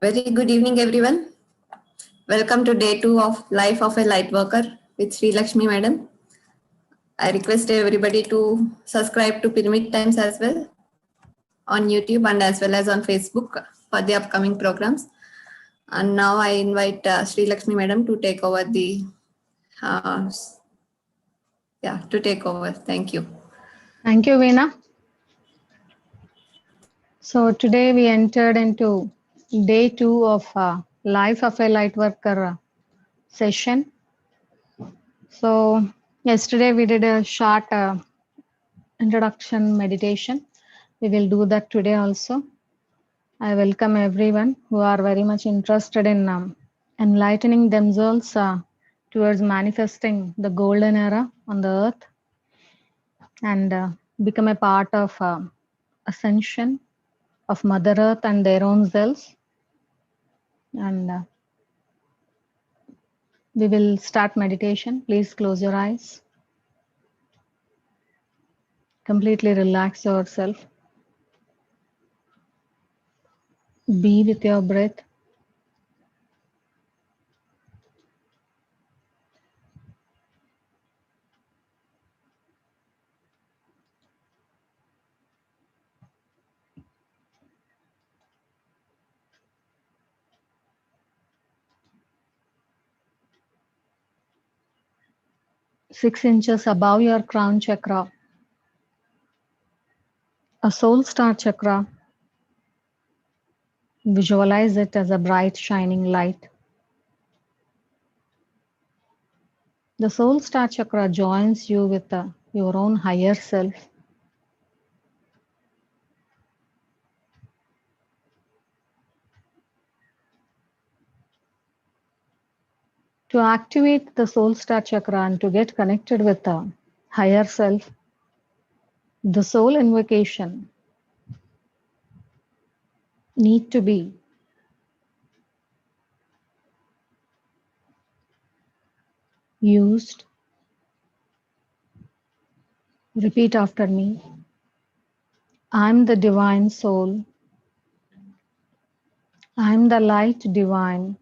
Very good evening, everyone. Welcome to day 2 of Life of a Light Worker with Sri Lakshmi Madam. I request everybody to subscribe to Pyramid Times as well on YouTube and as well as on Facebook for the upcoming programs. And now I invite Sri Lakshmi Madam to take over uh, to take over. Thank you. Thank you, Veena. So today we entered into day 2 of Life of a Light Worker session. So yesterday we did a short introduction meditation. We will do that today also. I welcome everyone who are very much interested in enlightening themselves towards manifesting the golden era on the earth and become a part of ascension of Mother Earth and their own selves. And we will start meditation. Please close your eyes. Completely relax yourself. Be with your breath. Six inches above your crown chakra, a soul star chakra. Visualize it as a bright shining light. The soul star chakra joins you with your own higher self. To activate the soul star chakra and to get connected with the higher self, the soul invocation need to be used. Repeat after me. I'm the divine soul. I'm the light divine.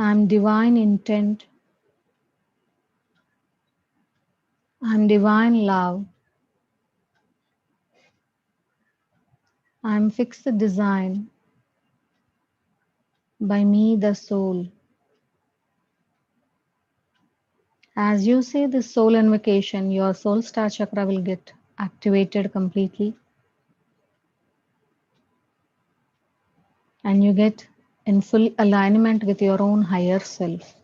I'm divine intent. I'm divine love. I'm fixed design. By me, the soul. As you say this soul invocation, your soul star chakra will get activated completely. And you get in full alignment with your own higher self.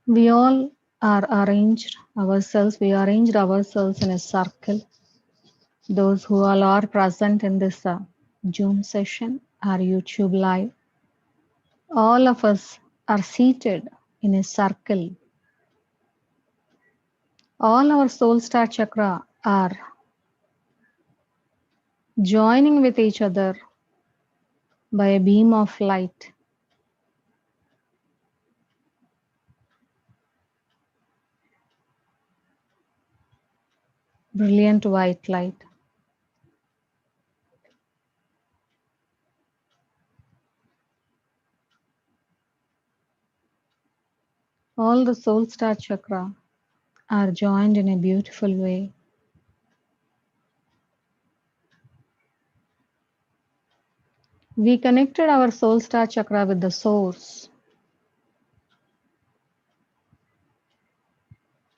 We all are arranged ourselves, we arranged ourselves in a circle. Those who all are present in this Zoom session or YouTube live, all of us are seated in a circle. All our soul star chakra are joining with each other by a beam of light. Brilliant white light. All the soul star chakra are joined in a beautiful way. We connected our soul star chakra with the source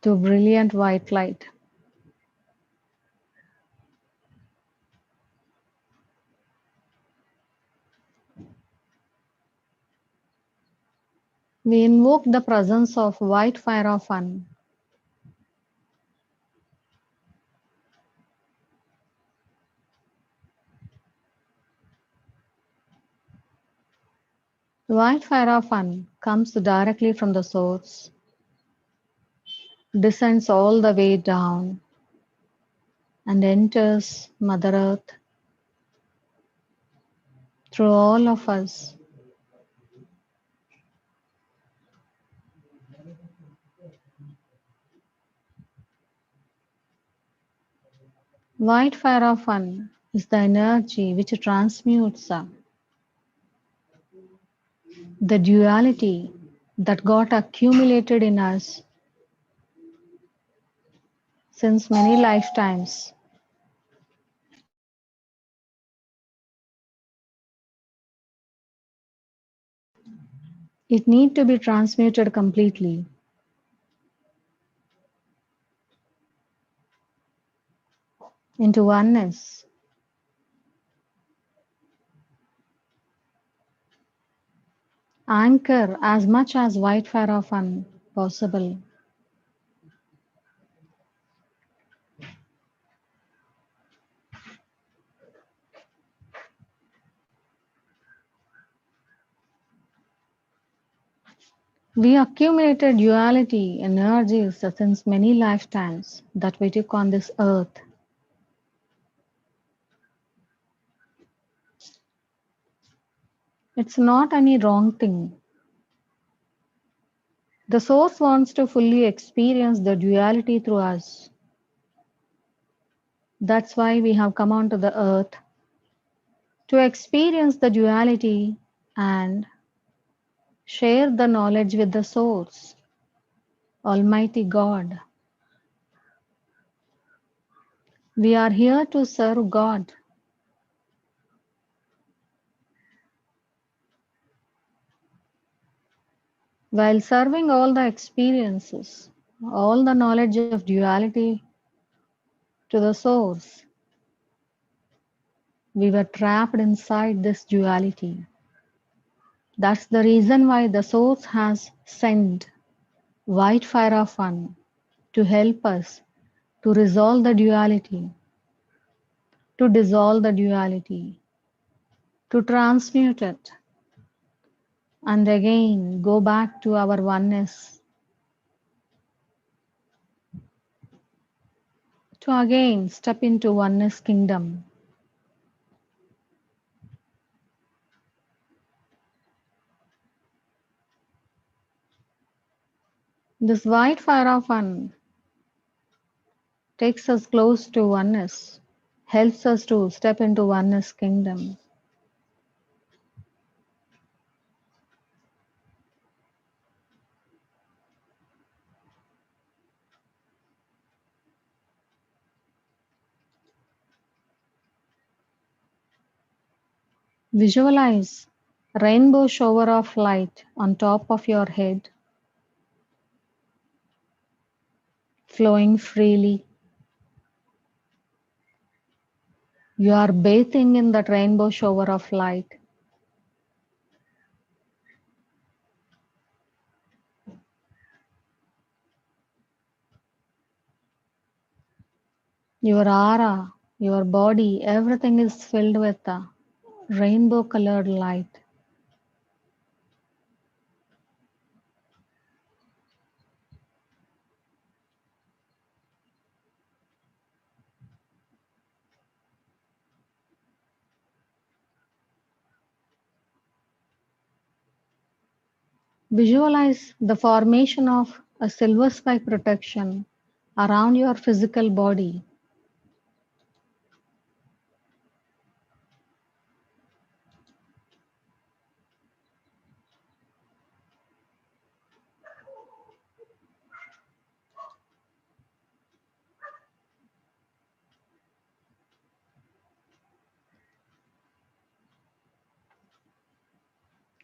to brilliant white light. We invoke the presence of white fire of An. The white fire of An comes directly from the source, descends all the way down, and enters Mother Earth through all of us. White fire of one is the energy which transmutes the duality that got accumulated in us since many lifetimes. It needs to be transmuted completely. Into oneness. Anchor as much as white fire of one possible. We accumulated duality energies since many lifetimes that we took on this earth. It's not any wrong thing. The source wants to fully experience the duality through us. That's why we have come onto the earth to experience the duality and share the knowledge with the source, Almighty God. We are here to serve God. While serving all the experiences, all the knowledge of duality to the source, we were trapped inside this duality. That's the reason why the source has sent white fire of one to help us to resolve the duality, to dissolve the duality, to transmute it, and again go back to our oneness, to again step into oneness kingdom. This white fire of one takes us close to oneness, helps us to step into oneness kingdom. Visualize a rainbow shower of light on top of your head, flowing freely. You are bathing in that rainbow shower of light. Your aura, your body, everything is filled with a rainbow colored light. Visualize the formation of a silver spike protection around your physical body.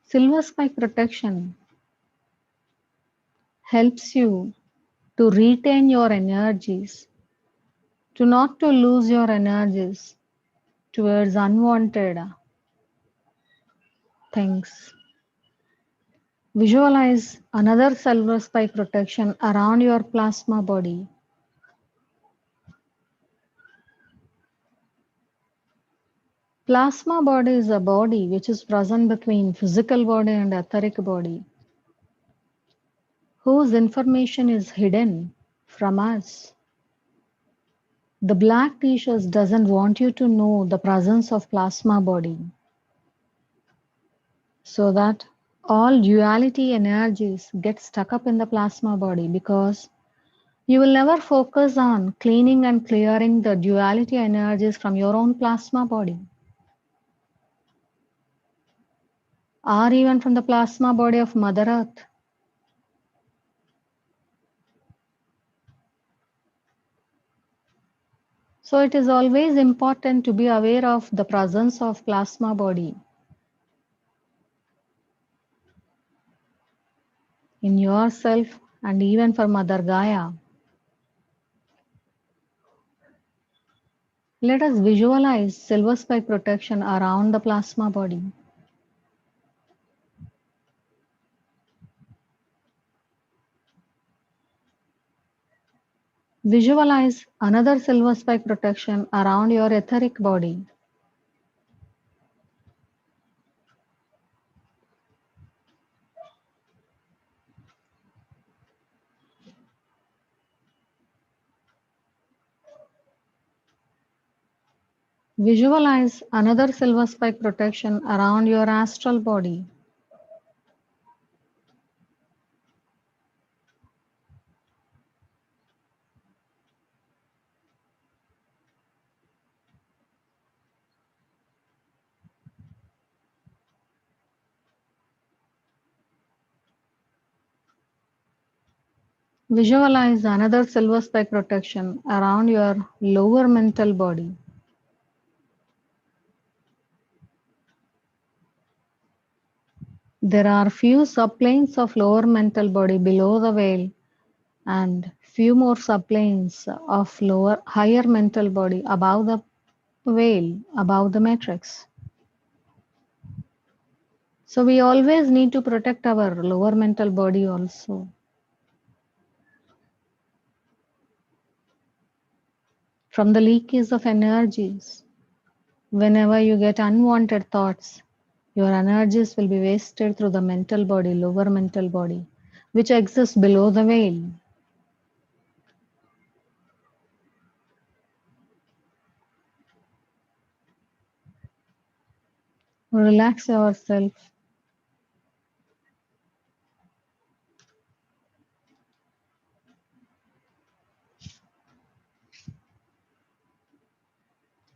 Silver spike protection helps you to retain your energies, to not to lose your energies towards unwanted things. Visualize another silver spike protection around your plasma body. Plasma body is a body which is present between physical body and etheric body, whose information is hidden from us. The black t-shirt doesn't want you to know the presence of plasma body. so that all duality energies get stuck up in the plasma body, because you will never focus on cleaning and clearing the duality energies from your own plasma body, or even from the plasma body of Mother Earth. So it is always important to be aware of the presence of plasma body in yourself and even for Mother Gaia. Let us visualize silver spike protection around the plasma body. Visualize another silver spike protection around your etheric body. Visualize another silver spike protection around your astral body. Visualize another silver spike protection around your lower mental body. There are few subplanes of lower mental body below the veil, and few more subplanes of higher mental body above the veil, above the matrix. So we always need to protect our lower mental body also. From the leakage of energies. Whenever you get unwanted thoughts, your energies will be wasted through the mental body, lower mental body, which exists below the veil. Relax yourself.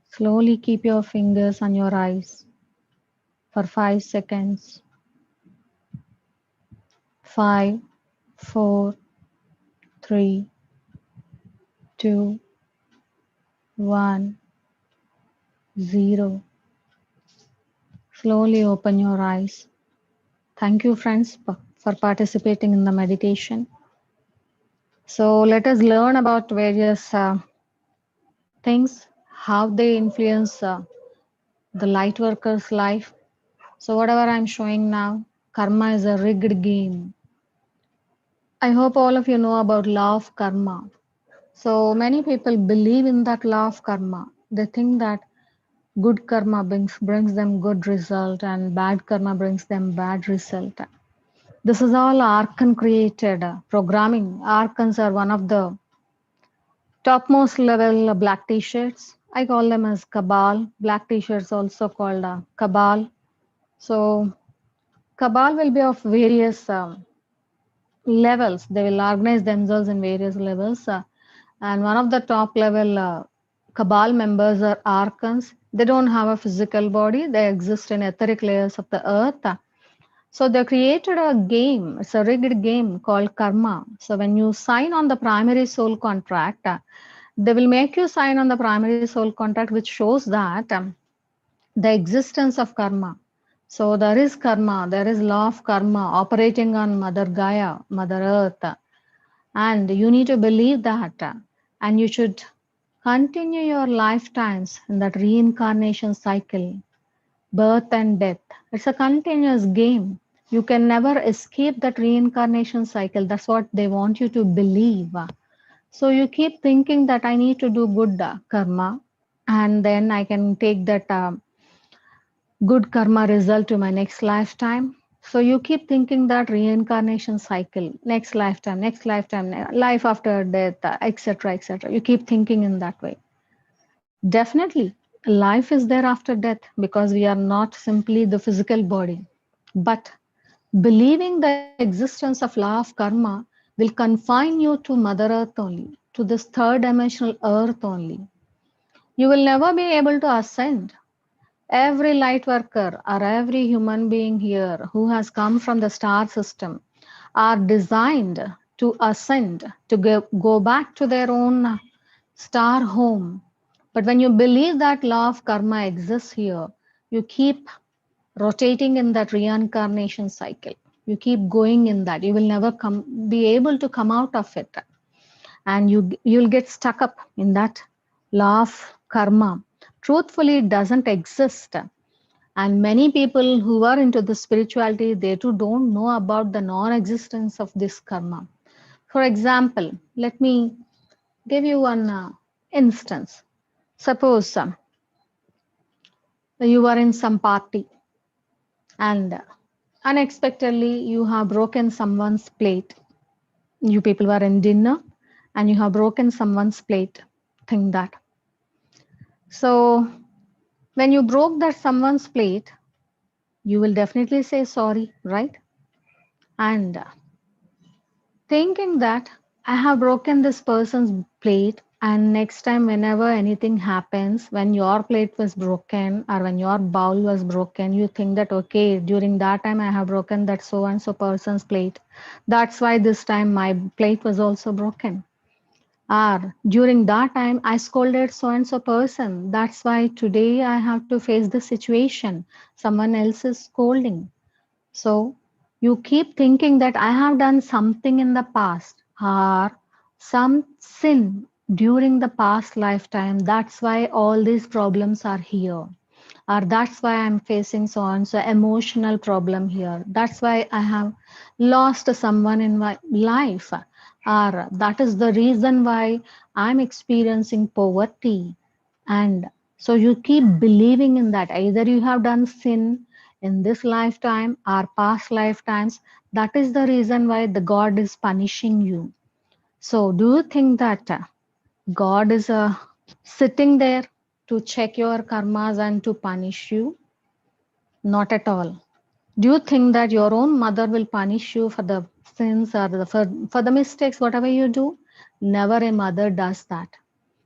Slowly keep your fingers on your eyes for 5 seconds. 5, 4, 3, 2, 1, 0. Slowly open your eyes. Thank you, friends, for participating in the meditation. So let us learn about various things, how they influence the light worker's life. So whatever I'm showing now, karma is a rigged game. I hope all of you know about law of karma. So many people believe in that law of karma. They think that good karma brings them good result and bad karma brings them bad result. This is all Arkan created programming. Arkans are one of the topmost level black t-shirts. I call them as Cabal. Black t-shirts also called Cabal. So Cabal will be of various levels. They will organize themselves in various levels. And one of the top level Cabal members are Arkans. They don't have a physical body. They exist in etheric layers of the earth. So they created a game. It's a rigged game called karma. So when you sign on the primary soul contract, they will make you sign on the primary soul contract, which shows that the existence of karma. So there is karma, there is law of karma operating on Mother Gaia, Mother Earth. And you need to believe that. And you should continue your lifetimes in that reincarnation cycle, birth and death. It's a continuous game. You can never escape that reincarnation cycle. That's what they want you to believe. So you keep thinking that I need to do good karma, and then I can take that good karma result to my next lifetime. So you keep thinking that reincarnation cycle, next lifetime, life after death, etc., etc. You keep thinking in that way. Definitely, life is there after death because we are not simply the physical body. But believing the existence of law of karma will confine you to Mother Earth only, to this third dimensional earth only. You will never be able to ascend. Every light worker or every human being here who has come from the star system are designed to ascend, to go back to their own star home. But when you believe that law of karma exists here, you keep rotating in that reincarnation cycle. You keep going in that. You will never be able to come out of it. And you'll get stuck up in that law of karma. Truthfully, it doesn't exist. And many people who are into the spirituality, they too don't know about the non-existence of this karma. For example, let me give you one instance. Suppose you are in some party and unexpectedly you have broken someone's plate. You people were in dinner and you have broken someone's plate. Think that. So when you broke that someone's plate, you will definitely say sorry, right? And thinking that I have broken this person's plate, and next time, whenever anything happens, when your plate was broken or when your bowl was broken, you think that, okay, during that time, I have broken that so and so person's plate. That's why this time my plate was also broken. Or during that time, I scolded so and so person. That's why today I have to face the situation. Someone else is scolding. So you keep thinking that I have done something in the past or some sin during the past lifetime. That's why all these problems are here. Or that's why I'm facing so and so emotional problem here. That's why I have lost someone in my life. Or that is the reason why I'm experiencing poverty. And so you keep believing in that. Either you have done sin in this lifetime or past lifetimes. That is the reason why the God is punishing you. So do you think that God is sitting there to check your karmas and to punish you? Not at all. Do you think that your own mother will punish you for the sins or for the mistakes, whatever you do? Never a mother does that.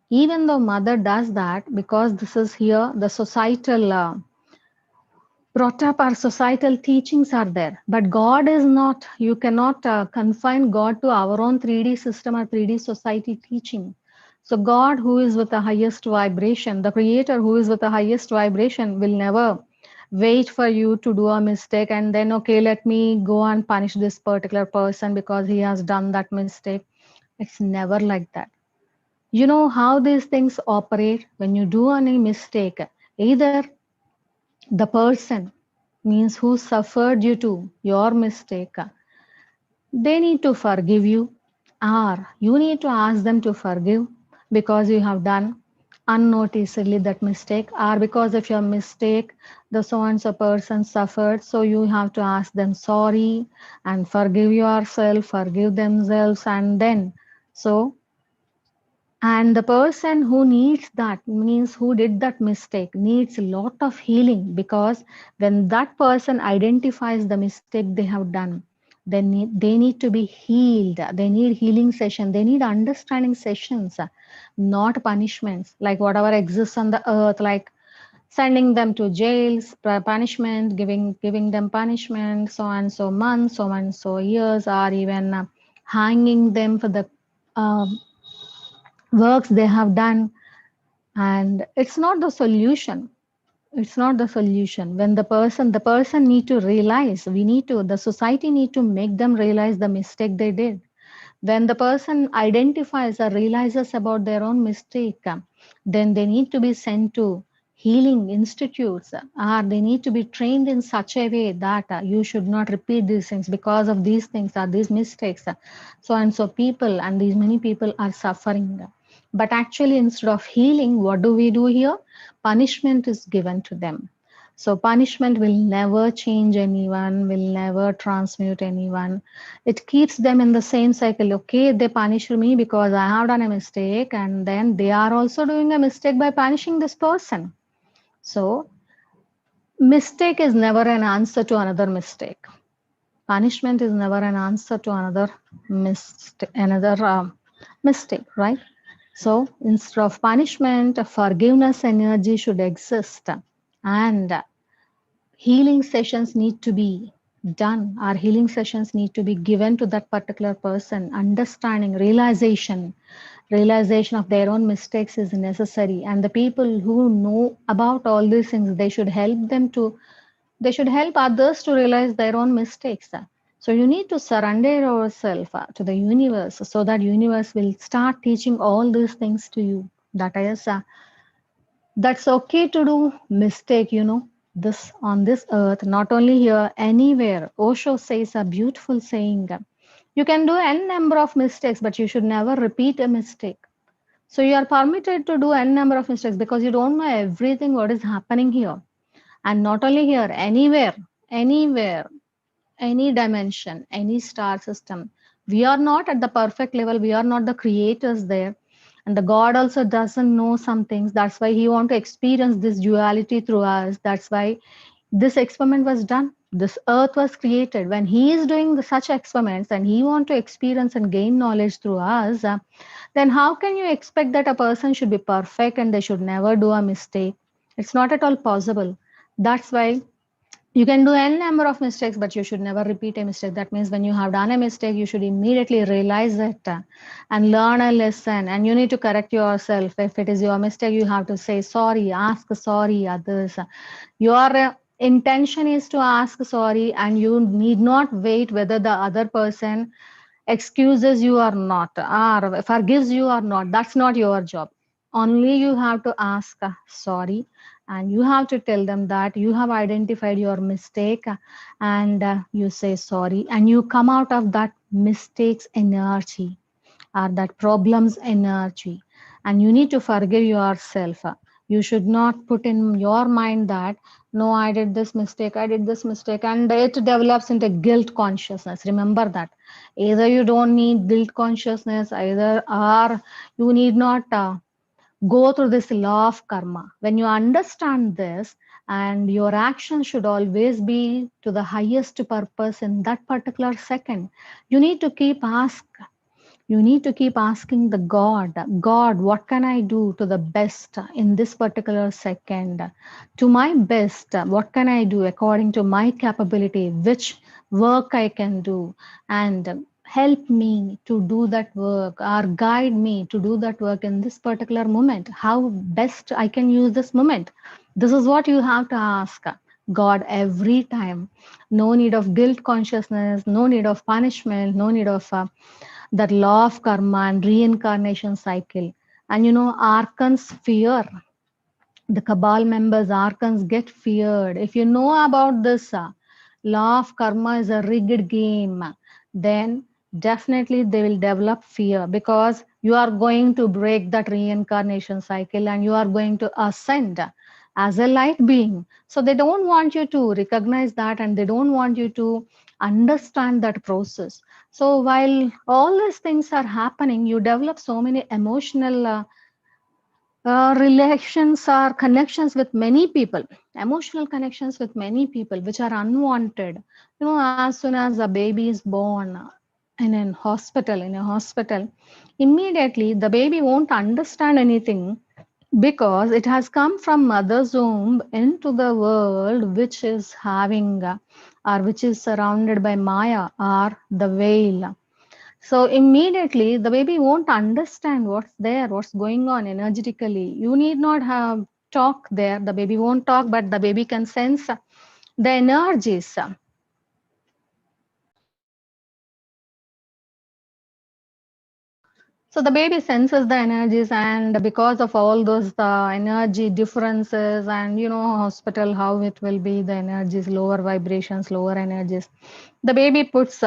Even though mother does that, because this is here, the societal brought up, our societal teachings are there. But God is not, you cannot confine God to our own 3D system or 3D society teaching. So God, who is with the highest vibration, the creator who is with the highest vibration will never wait for you to do a mistake and then, okay, let me go and punish this particular person because he has done that mistake. It's never like that. You know how these things operate when you do any mistake. Either the person means who suffered due to your mistake, they need to forgive you, or you need to ask them to forgive because you have done unnoticedly that mistake, or because of your mistake the so and so person suffered, so you have to ask them sorry and forgive yourself, forgive themselves, and then so and the person who needs that means who did that mistake needs a lot of healing, because when that person identifies the mistake they have done, they need to be healed. They need healing session. They need understanding sessions, not punishments like whatever exists on the earth, like sending them to jails, punishment, giving them punishment, so and so months, so and so years, or even hanging them for the um, works they have done. And it's not the solution. It's not the solution. When the person need to realize, the society need to make them realize the mistake they did. When the person identifies or realizes about their own mistake, then they need to be sent to healing institutes, or they need to be trained in such a way that you should not repeat these things because of these things or these mistakes. So and so people, and these many people are suffering. But actually, instead of healing, what do we do here? Punishment is given to them. So punishment will never change anyone, will never transmute anyone. It keeps them in the same cycle. Okay, they punish me because I have done a mistake, and then they are also doing a mistake by punishing this person. So Mistake is never an answer to another mistake. Punishment is never an answer to mistake, right? So instead of punishment, forgiveness energy should exist, and healing sessions need to be done. Our healing sessions need to be given to that particular person. Understanding, realization of their own mistakes is necessary, and the people who know about all these things, they should help others to realize their own mistakes. So you need to surrender yourself to the universe, so that universe will start teaching all these things to you. That is, that's okay to do mistake, this on this earth, not only here, anywhere. Osho says a beautiful saying: you can do n number of mistakes, but you should never repeat a mistake. So you are permitted to do n number of mistakes because you don't know everything what is happening here. And not only here, anywhere, any dimension, any star system. We are not at the perfect level. We are not the creators there. And the God also doesn't know some things. That's why he want to experience this duality through us. That's why this experiment was done. This earth was created. When he is doing such experiments and he want to experience and gain knowledge through us, then how can you expect that a person should be perfect and they should never do a mistake? It's not at all possible. That's why you can do n number of mistakes, but you should never repeat a mistake. That means when you have done a mistake, you should immediately realize it and learn a lesson, and you need to correct yourself. If it is your mistake, you have to say sorry, ask sorry others. Your intention is to ask sorry, and you need not wait whether the other person excuses you or not, or forgives you or not. That's not your job. Only you have to ask sorry, and you have to tell them that you have identified your mistake, and you say sorry, and you come out of that mistakes energy or that problems energy, and you need to forgive yourself. You should not put in your mind that no, I did this mistake, and it develops into guilt consciousness. Remember that either you don't need guilt consciousness, either or you need not go through this law of karma. When you understand this, and your action should always be to the highest purpose in that particular second, you need to keep asking the God, what can I do to the best in this particular second? To my best, what can I do according to my capability? Which work I can do? And help me to do that work, or guide me to do that work in this particular moment. How best I can use this moment? This is what you have to ask God every time. No need of guilt consciousness, no need of punishment, no need of that law of karma and reincarnation cycle. And archons fear. The cabal members, archons get feared. If you know about this law of karma is a rigged game, then definitely they will develop fear, because you are going to break that reincarnation cycle and you are going to ascend as a light being. So they don't want you to recognize that, and they don't want you to understand that process. So while all these things are happening, you develop so many emotional relations or connections with many people, emotional connections with many people, which are unwanted. As soon as a baby is born in a hospital, immediately the baby won't understand anything, because it has come from mother's womb into the world, which is having or which is surrounded by Maya, or the veil. So immediately the baby won't understand what's there, what's going on energetically. You need not have talk there. The baby won't talk, but the baby can sense the energies. So the baby senses the energies, and because of all those energy differences, and hospital, how it will be, the energies, lower vibrations, lower energies. The baby puts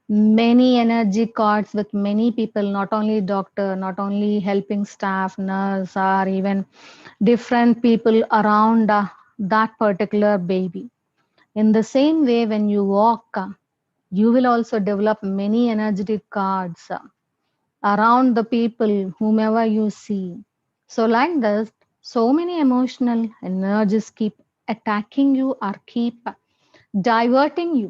many energy cards with many people, not only doctor, not only helping staff, nurse, or even different people around that particular baby. In the same way, when you walk, you will also develop many energetic cards around the people, whomever you see. So like this, so many emotional energies keep attacking you or keep diverting you.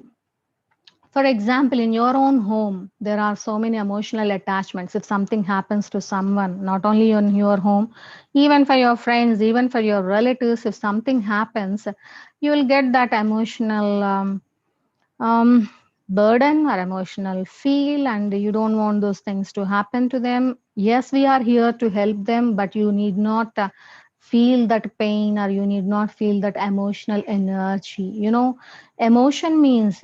For example, in your own home, there are so many emotional attachments. If something happens to someone, not only in your home, even for your friends, even for your relatives, if something happens, you will get that emotional um, burden or emotional feel, and you don't want those things to happen to them. Yes, we are here to help them, but you need not feel that pain, or you need not feel that emotional energy. Emotion means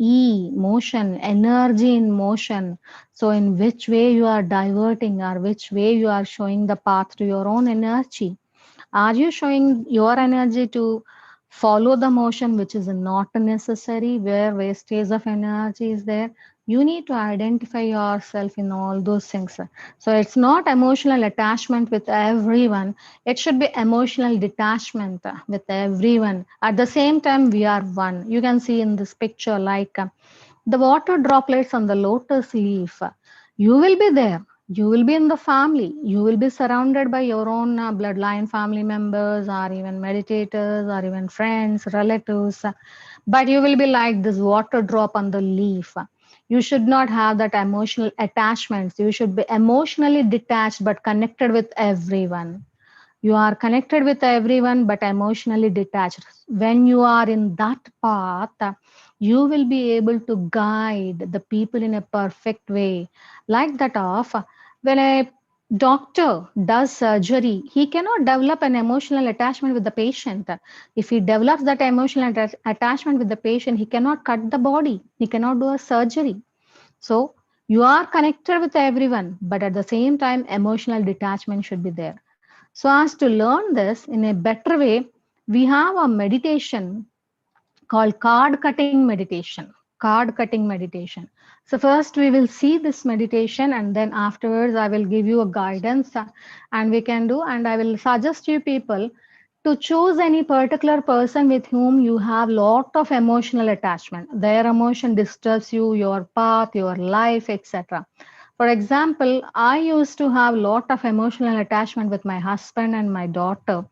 motion, energy in motion. So in which way you are diverting, or which way you are showing the path to your own energy? Are you showing your energy to follow the motion which is not necessary, where wastage of energy is there? You need to identify yourself in all those things. So it's not emotional attachment with everyone. It should be emotional detachment with everyone. At the same time, we are one. You can see in this picture, like the water droplets on the lotus leaf. You will be there. You will be in the family. You will be surrounded by your own bloodline family members, or even meditators, or even friends, relatives. But you will be like this water drop on the leaf. You should not have that emotional attachments. You should be emotionally detached but connected with everyone. You are connected with everyone but emotionally detached. When you are in that path, you will be able to guide the people in a perfect way. Like that of when a doctor does surgery, he cannot develop an emotional attachment with the patient. If he develops that emotional attachment with the patient, he cannot cut the body, he cannot do a surgery. So you are connected with everyone, but at the same time, emotional detachment should be there. So as to learn this in a better way, we have a meditation called card cutting meditation. Card cutting meditation. So first we will see this meditation, and then afterwards I will give you a guidance and we can do, and I will suggest you people to choose any particular person with whom you have lot of emotional attachment. Their emotion disturbs you, your path, your life, etc. For example, I used to have lot of emotional attachment with my husband and my daughter.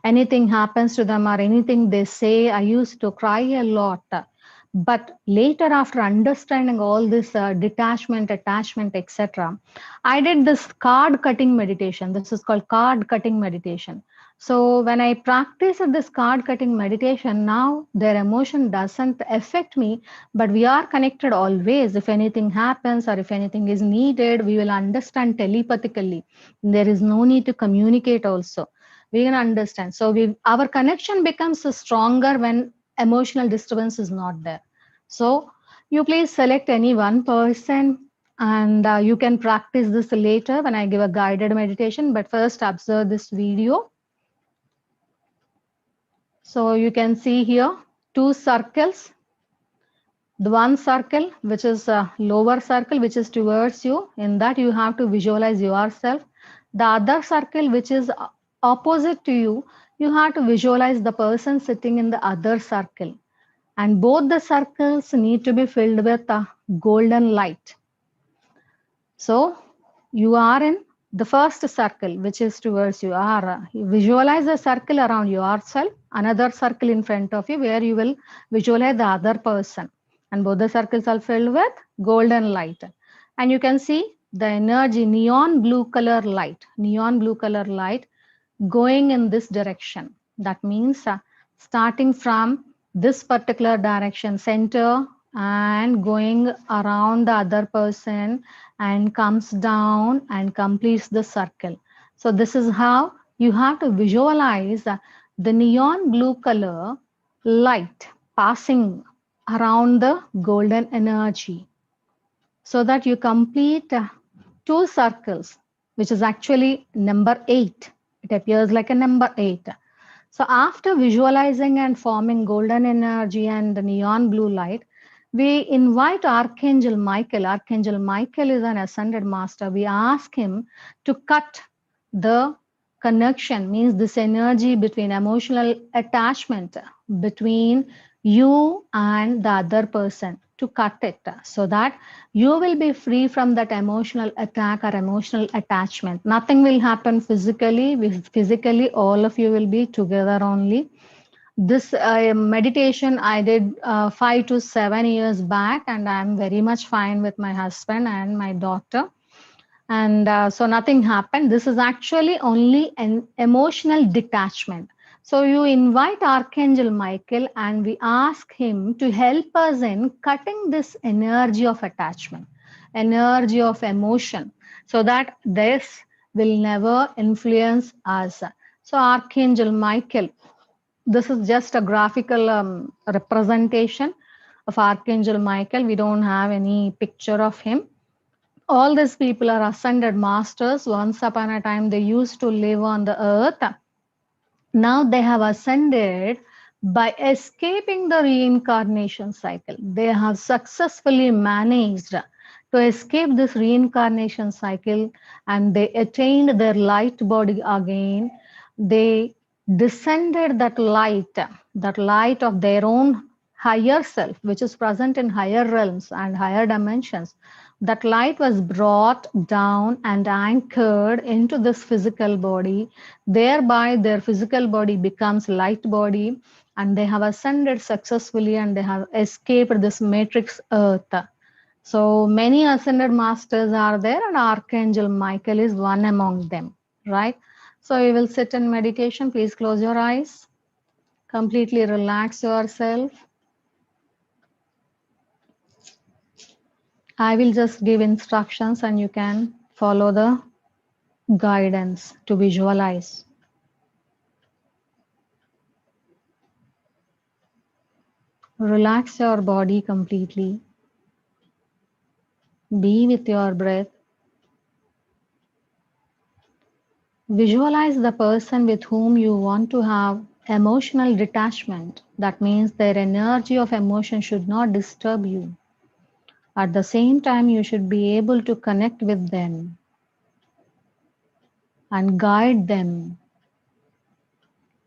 Anything happens to them or anything they say, I used to cry a lot. But later, after understanding all this detachment, attachment, etc., I did this card cutting meditation. This is called card cutting meditation. So when I practice this card cutting meditation, now their emotion doesn't affect me, but we are connected always. If anything happens or if anything is needed, we will understand telepathically. There is no need to communicate also. We can understand. So our connection becomes stronger when emotional disturbance is not there. So you please select any one person, and you can practice this later when I give a guided meditation. But first observe this video. So you can see here two circles. The one circle, which is a lower circle, which is towards you, in that you have to visualize yourself. The other circle, which is opposite to you, you have to visualize the person sitting in the other circle. And both the circles need to be filled with a golden light. So you are in the first circle, which is towards you. You visualize a circle around yourself, another circle in front of you, where you will visualize the other person. And both the circles are filled with golden light. And you can see the energy, neon blue color light going in this direction. That means starting from this particular direction, center, and going around the other person and comes down and completes the circle. So this is how you have to visualize the neon blue color light passing around the golden energy, so that you complete two circles, which is actually number 8. It appears like a number 8. So after visualizing and forming golden energy and the neon blue light, we invite Archangel Michael. Archangel Michael is an ascended master. We ask him to cut the connection, means this energy between emotional attachment between you and the other person, to cut it, so that you will be free from that emotional attack or emotional attachment. Nothing will happen physically. Physically, all of you will be together only. This meditation I did 5 to 7 years back, and I'm very much fine with my husband and my daughter. And so nothing happened. This is actually only an emotional detachment. So you invite Archangel Michael and we ask him to help us in cutting this energy of attachment, energy of emotion, so that this will never influence us. So Archangel Michael, this is just a graphical representation of Archangel Michael. We don't have any picture of him. All these people are ascended masters. Once upon a time, they used to live on the earth. Now they have ascended by escaping the reincarnation cycle. They have successfully managed to escape this reincarnation cycle, and they attained their light body again. They descended that light of their own higher self, which is present in higher realms and higher dimensions. That light was brought down and anchored into this physical body. Thereby, their physical body becomes light body, and they have ascended successfully and they have escaped this matrix earth. So many ascended masters are there, and Archangel Michael is one among them, right? So you will sit in meditation. Please close your eyes. Completely relax yourself. I will just give instructions and you can follow the guidance to visualize. Relax your body completely. Be with your breath. Visualize the person with whom you want to have emotional detachment. That means their energy of emotion should not disturb you. At the same time, you should be able to connect with them and guide them,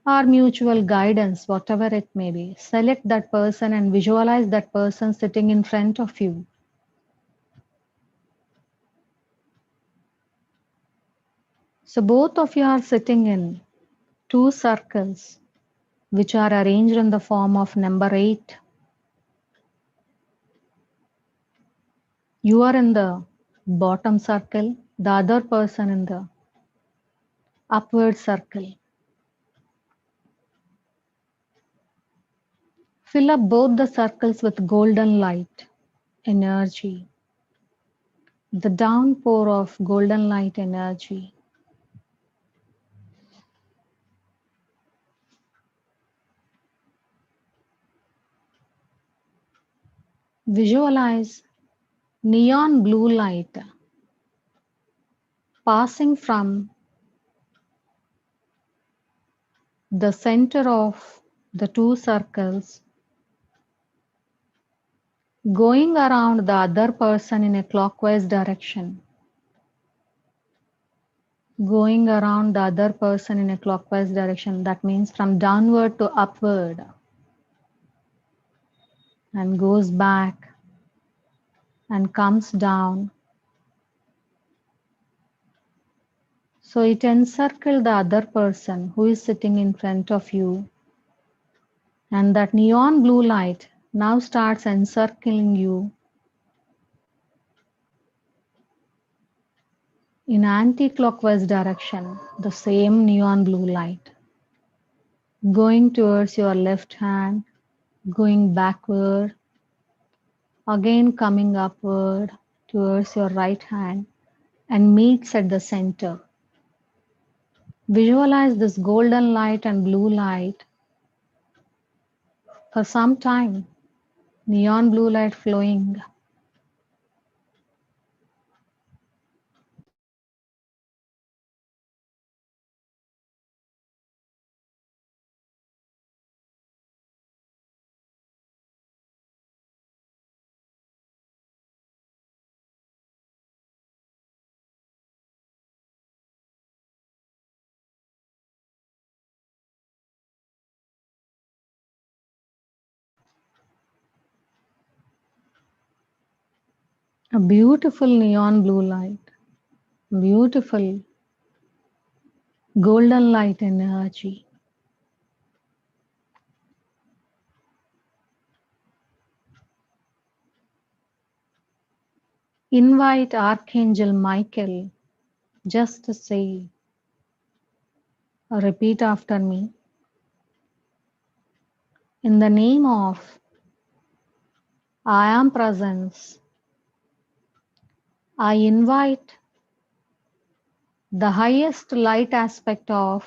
or mutual guidance, whatever it may be. Select that person and visualize that person sitting in front of you. So both of you are sitting in two circles, which are arranged in the form of number 8. You are in the bottom circle, the other person in the upward circle. Fill up both the circles with golden light, energy, the downpour of golden light energy. Visualize neon blue light passing from the center of the two circles, going around the other person in a clockwise direction. Going around the other person in a clockwise direction. That means from downward to upward, and goes back and comes down. So it encircles the other person who is sitting in front of you, and that neon blue light now starts encircling you in anti-clockwise direction, the same neon blue light, going towards your left hand, going backward, again coming upward towards your right hand, and meets at the center. Visualize this golden light and blue light for some time, neon blue light flowing. A beautiful neon blue light, beautiful golden light energy. invite Archangel Michael just to say, or repeat after me. In the name of I Am Presence, I invite the highest light aspect of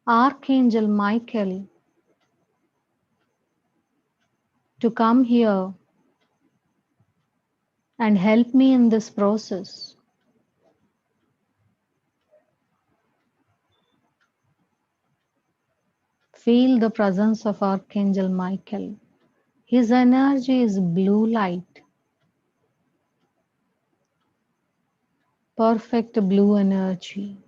Archangel Michael to come here and help me in this process. Feel the presence of Archangel Michael. His energy is blue light, perfect blue energy.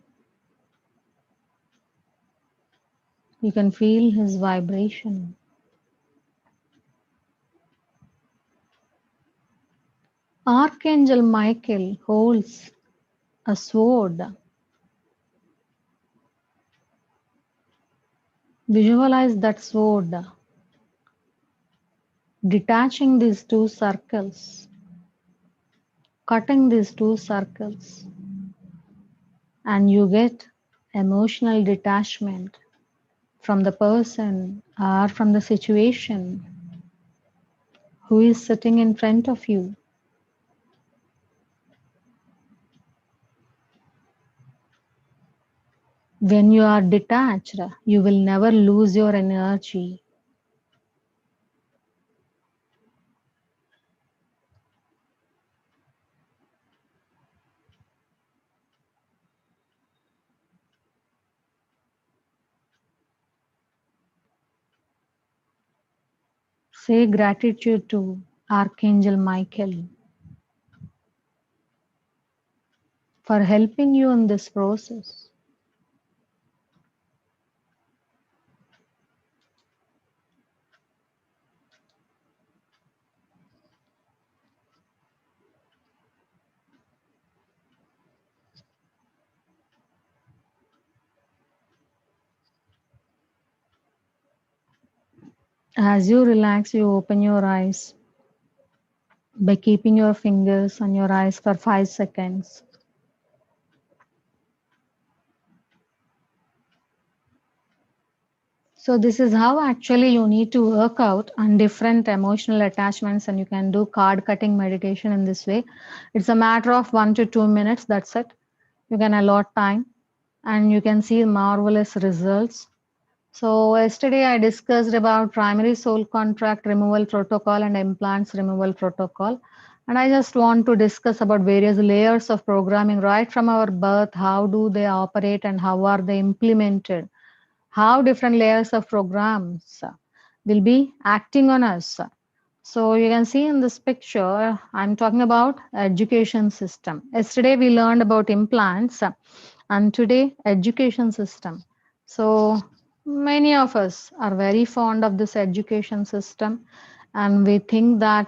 You can feel his vibration. Archangel Michael holds a sword. Visualize that sword detaching these two circles, cutting these two circles, and you get emotional detachment from the person or from the situation who is sitting in front of you. When you are detached, you will never lose your energy. Say gratitude to Archangel Michael for helping you in this process. As you relax, you open your eyes by keeping your fingers on your eyes for 5 seconds. So this is how actually you need to work out on different emotional attachments, and you can do card cutting meditation in this way. It's a matter of 1 to 2 minutes, that's it. You can allot time and you can see marvelous results. So yesterday I discussed about primary soul contract removal protocol and implants removal protocol. And I just want to discuss about various layers of programming right from our birth. How do they operate and how are they implemented? How different layers of programs will be acting on us. So you can see in this picture, I'm talking about education system. Yesterday we learned about implants and today education system. So many of us are very fond of this education system, and we think that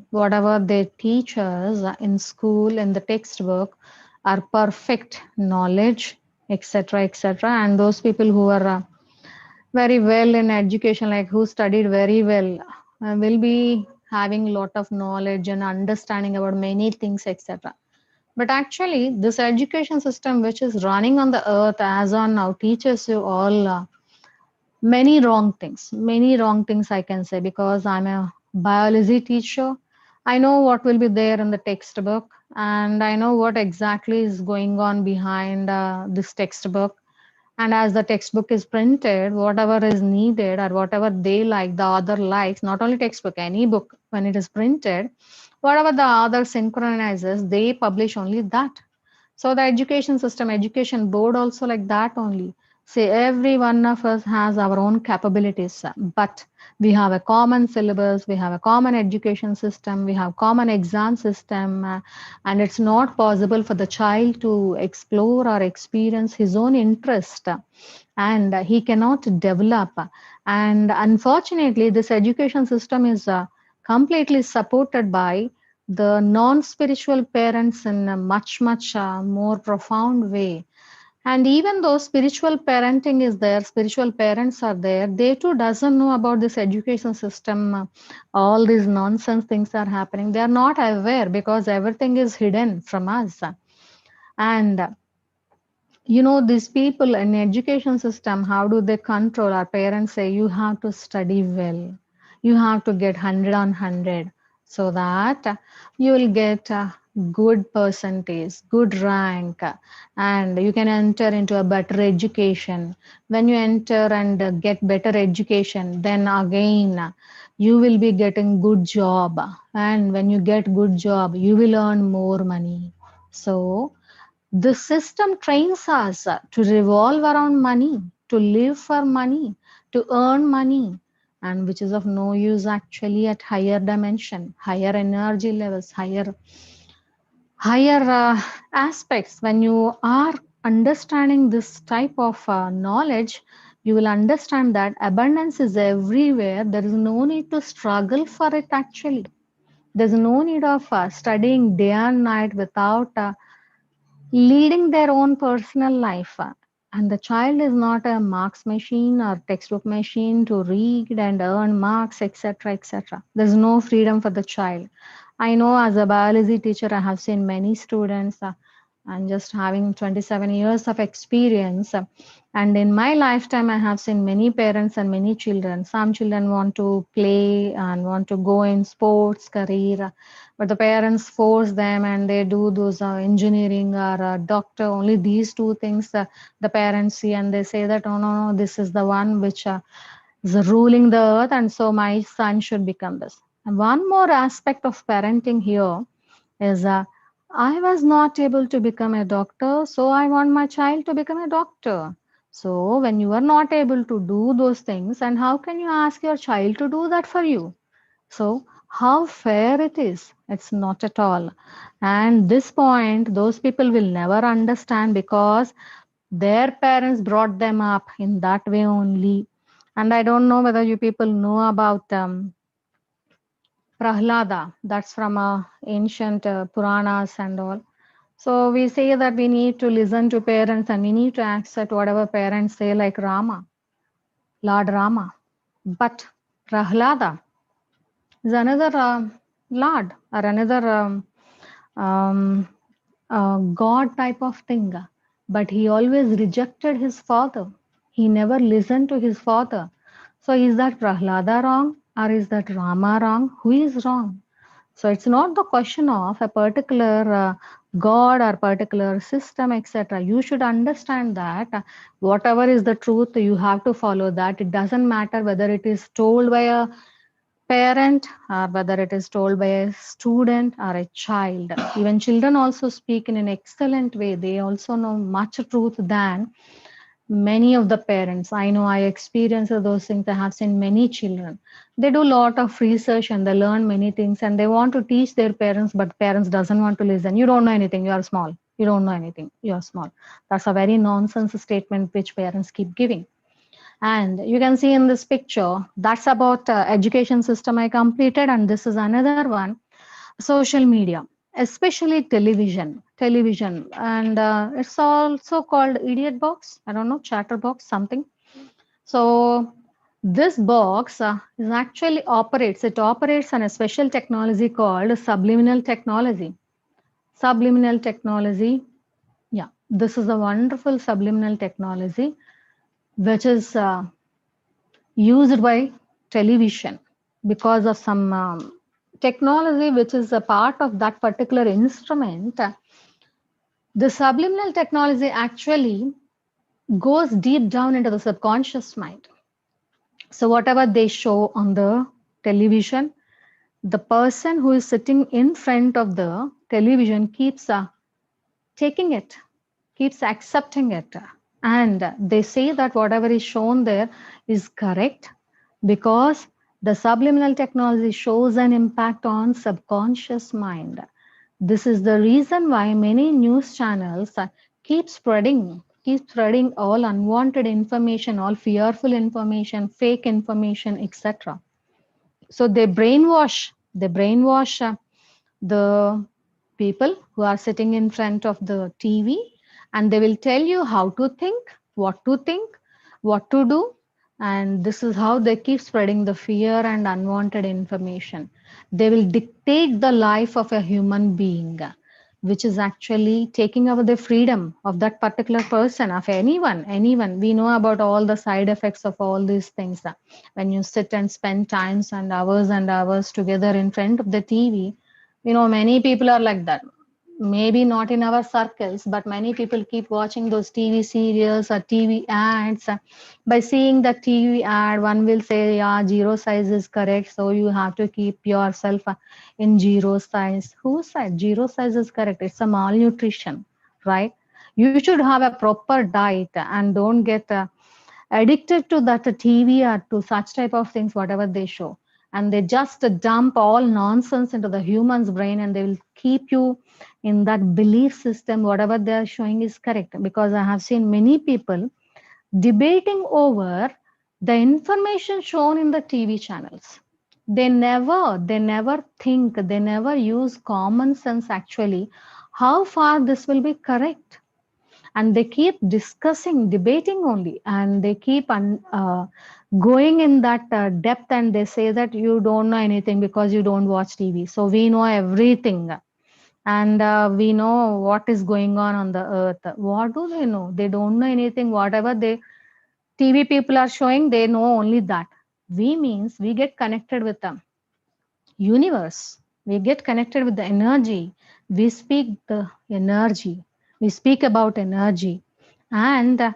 whatever they teach us in school, in the textbook, are perfect knowledge, etc., etc. And those people who are very well in education, like who studied very well, will be having a lot of knowledge and understanding about many things, etc. But actually, this education system which is running on the earth as on now teaches you all many wrong things I can say, because I'm a biology teacher. I know what will be there in the textbook, and I know what exactly is going on behind this textbook. And as the textbook is printed, whatever is needed or whatever they like, the author likes, not only textbook, any book, when it is printed, whatever the author synchronizes, they publish only that. So the education system, education board also like that only. Say every one of us has our own capabilities, but we have a common syllabus, we have a common education system, we have common exam system, and it's not possible for the child to explore or experience his own interest, and he cannot develop. And unfortunately, this education system is completely supported by the non-spiritual parents in a much more profound way. And even though spiritual parenting is there, spiritual parents are there, they too doesn't know about this education system. All these nonsense things are happening. They are not aware because everything is hidden from us. And these people in education system, how do they control? Our parents say you have to study well, you have to get 100 on 100 so that you will get a good percentage, good rank, and you can enter into a better education. When you enter and get better education, then again you will be getting good job, and when you get good job you will earn more money. So the system trains us to revolve around money, to live for money, to earn money, and which is of no use actually at higher dimension, higher energy levels, higher aspects. When you are understanding this type of knowledge, you will understand that abundance is everywhere. There is no need to struggle for it actually. There's no need of studying day and night without leading their own personal life. And the child is not a marks machine or textbook machine to read and earn marks, etc., etc. There's no freedom for the child. I know as a biology teacher, I have seen many students. I'm just having 27 years of experience. And in my lifetime, I have seen many parents and many children. Some children want to play and want to go in sports career, but the parents force them and they do those engineering or doctor. Only these two things the parents see, and they say that, oh, no, no, this is the one which is ruling the earth, and so my son should become this. And one more aspect of parenting here is I was not able to become a doctor, so I want my child to become a doctor. So when you are not able to do those things, and how can you ask your child to do that for you? So how fair it is? It's not at all. And this point, those people will never understand because their parents brought them up in that way only. And I don't know whether you people know about Prahlada. That's from ancient Puranas and all. So we say that we need to listen to parents and we need to accept whatever parents say, like Rama, Lord Rama. But Prahlada is another Lord or another um, God type of thing. But he always rejected his father. He never listened to his father. So is that Prahlada wrong or is that Rama wrong? Who is wrong? So it's not the question of a particular God or particular system, etc. You should understand that whatever is the truth, you have to follow that. It doesn't matter whether it is told by a parent or whether it is told by a student or a child. Even children also speak in an excellent way. They also know much truth than many of the parents. I know, I experience those things. I have seen many children. They do a lot of research and they learn many things and they want to teach their parents, but parents doesn't want to listen. You don't know anything. You are small. You don't know anything. You are small. That's a very nonsense statement which parents keep giving. And you can see in this picture, that's about education system I completed. And this is another one, social media, especially television. And it's also called idiot box. I don't know, chatterbox, something. So this box is actually it operates on a special technology called subliminal technology. Subliminal technology. Yeah, this is a wonderful subliminal technology, which is used by television because of some technology which is a part of that particular instrument. The subliminal technology actually goes deep down into the subconscious mind. So whatever they show on the television, the person who is sitting in front of the television keeps taking it, keeps accepting it. And they say that whatever is shown there is correct because the subliminal technology shows an impact on subconscious mind. This is the reason why many news channels keep spreading all unwanted information, all fearful information, fake information, etc. So they brainwash the people who are sitting in front of the TV, and they will tell you how to think, what to do. And this is how they keep spreading the fear and unwanted information. They will dictate the life of a human being, which is actually taking away the freedom of that particular person, of anyone. We know about all the side effects of all these things. When you sit and spend times and hours together in front of the TV, many people are like that. Maybe not in our circles, but many people keep watching those TV serials or TV ads. By seeing the TV ad, one will say, yeah, zero size is correct, so you have to keep yourself in zero size. Who said zero size is correct? It's a malnutrition, right? You should have a proper diet and don't get addicted to that TV or to such type of things, whatever they show. And they just dump all nonsense into the human's brain, and they will keep you in that belief system, whatever they are showing is correct. Because I have seen many people debating over the information shown in the TV channels. They never think, they never use common sense actually, how far this will be correct. And they keep discussing, debating only, and they keep going in that depth, and they say that you don't know anything because you don't watch TV. So we know everything, and we know what is going on the earth. What do they know? They don't know anything. Whatever they TV people are showing, they know only that. We means we get connected with them universe. We get connected with the energy. We speak the energy. We speak about energy. And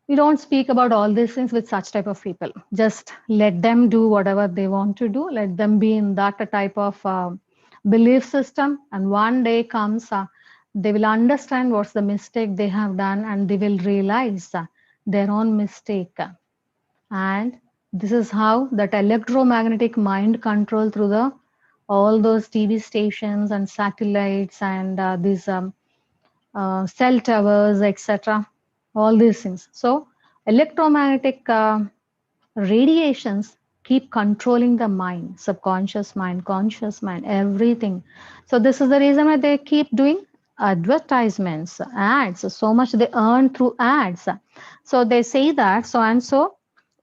we don't speak about all these things with such type of people. Just let them do whatever they want to do. Let them be in that type of belief system. And one day comes, they will understand what's the mistake they have done, and they will realize their own mistake. And this is how that electromagnetic mind control through the all those TV stations and satellites and these cell towers, etc. All these things. So electromagnetic radiations keep controlling the mind, subconscious mind, conscious mind, everything. So this is the reason why they keep doing advertisements, ads. So much they earn through ads. So they say that so and so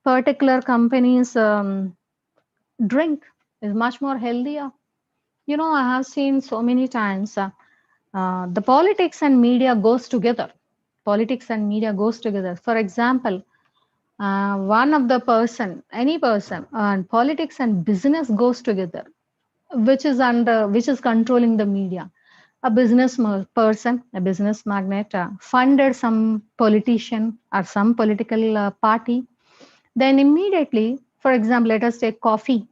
particular companies drink is much more healthier. I have seen so many times the politics and media goes together. Politics and media goes together. For example, one of the person, any person, and politics and business goes together, which is controlling the media. A business person, a business magnate, funded some politician or some political party. Then immediately, for example, let us take coffee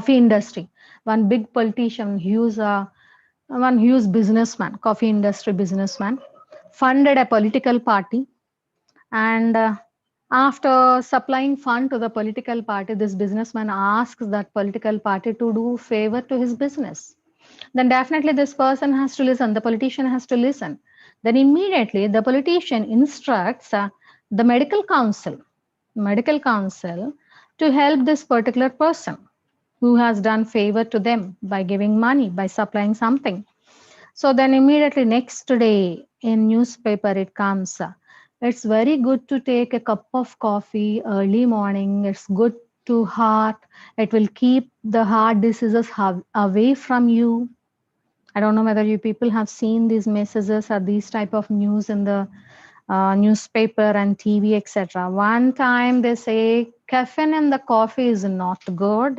industry. One big politician, one huge businessman, coffee industry businessman, funded a political party, and after supplying fund to the political party, this businessman asks that political party to do favor to his business. Then definitely this person has to listen. The politician has to listen. Then immediately the politician instructs the medical council to help this particular person who has done favor to them by giving money, by supplying something. So then immediately next day in newspaper it comes. It's very good to take a cup of coffee early morning. It's good to heart. It will keep the heart diseases away from you. I don't know whether you people have seen these messages or these type of news in the newspaper and TV, etc. One time they say caffeine in the coffee is not good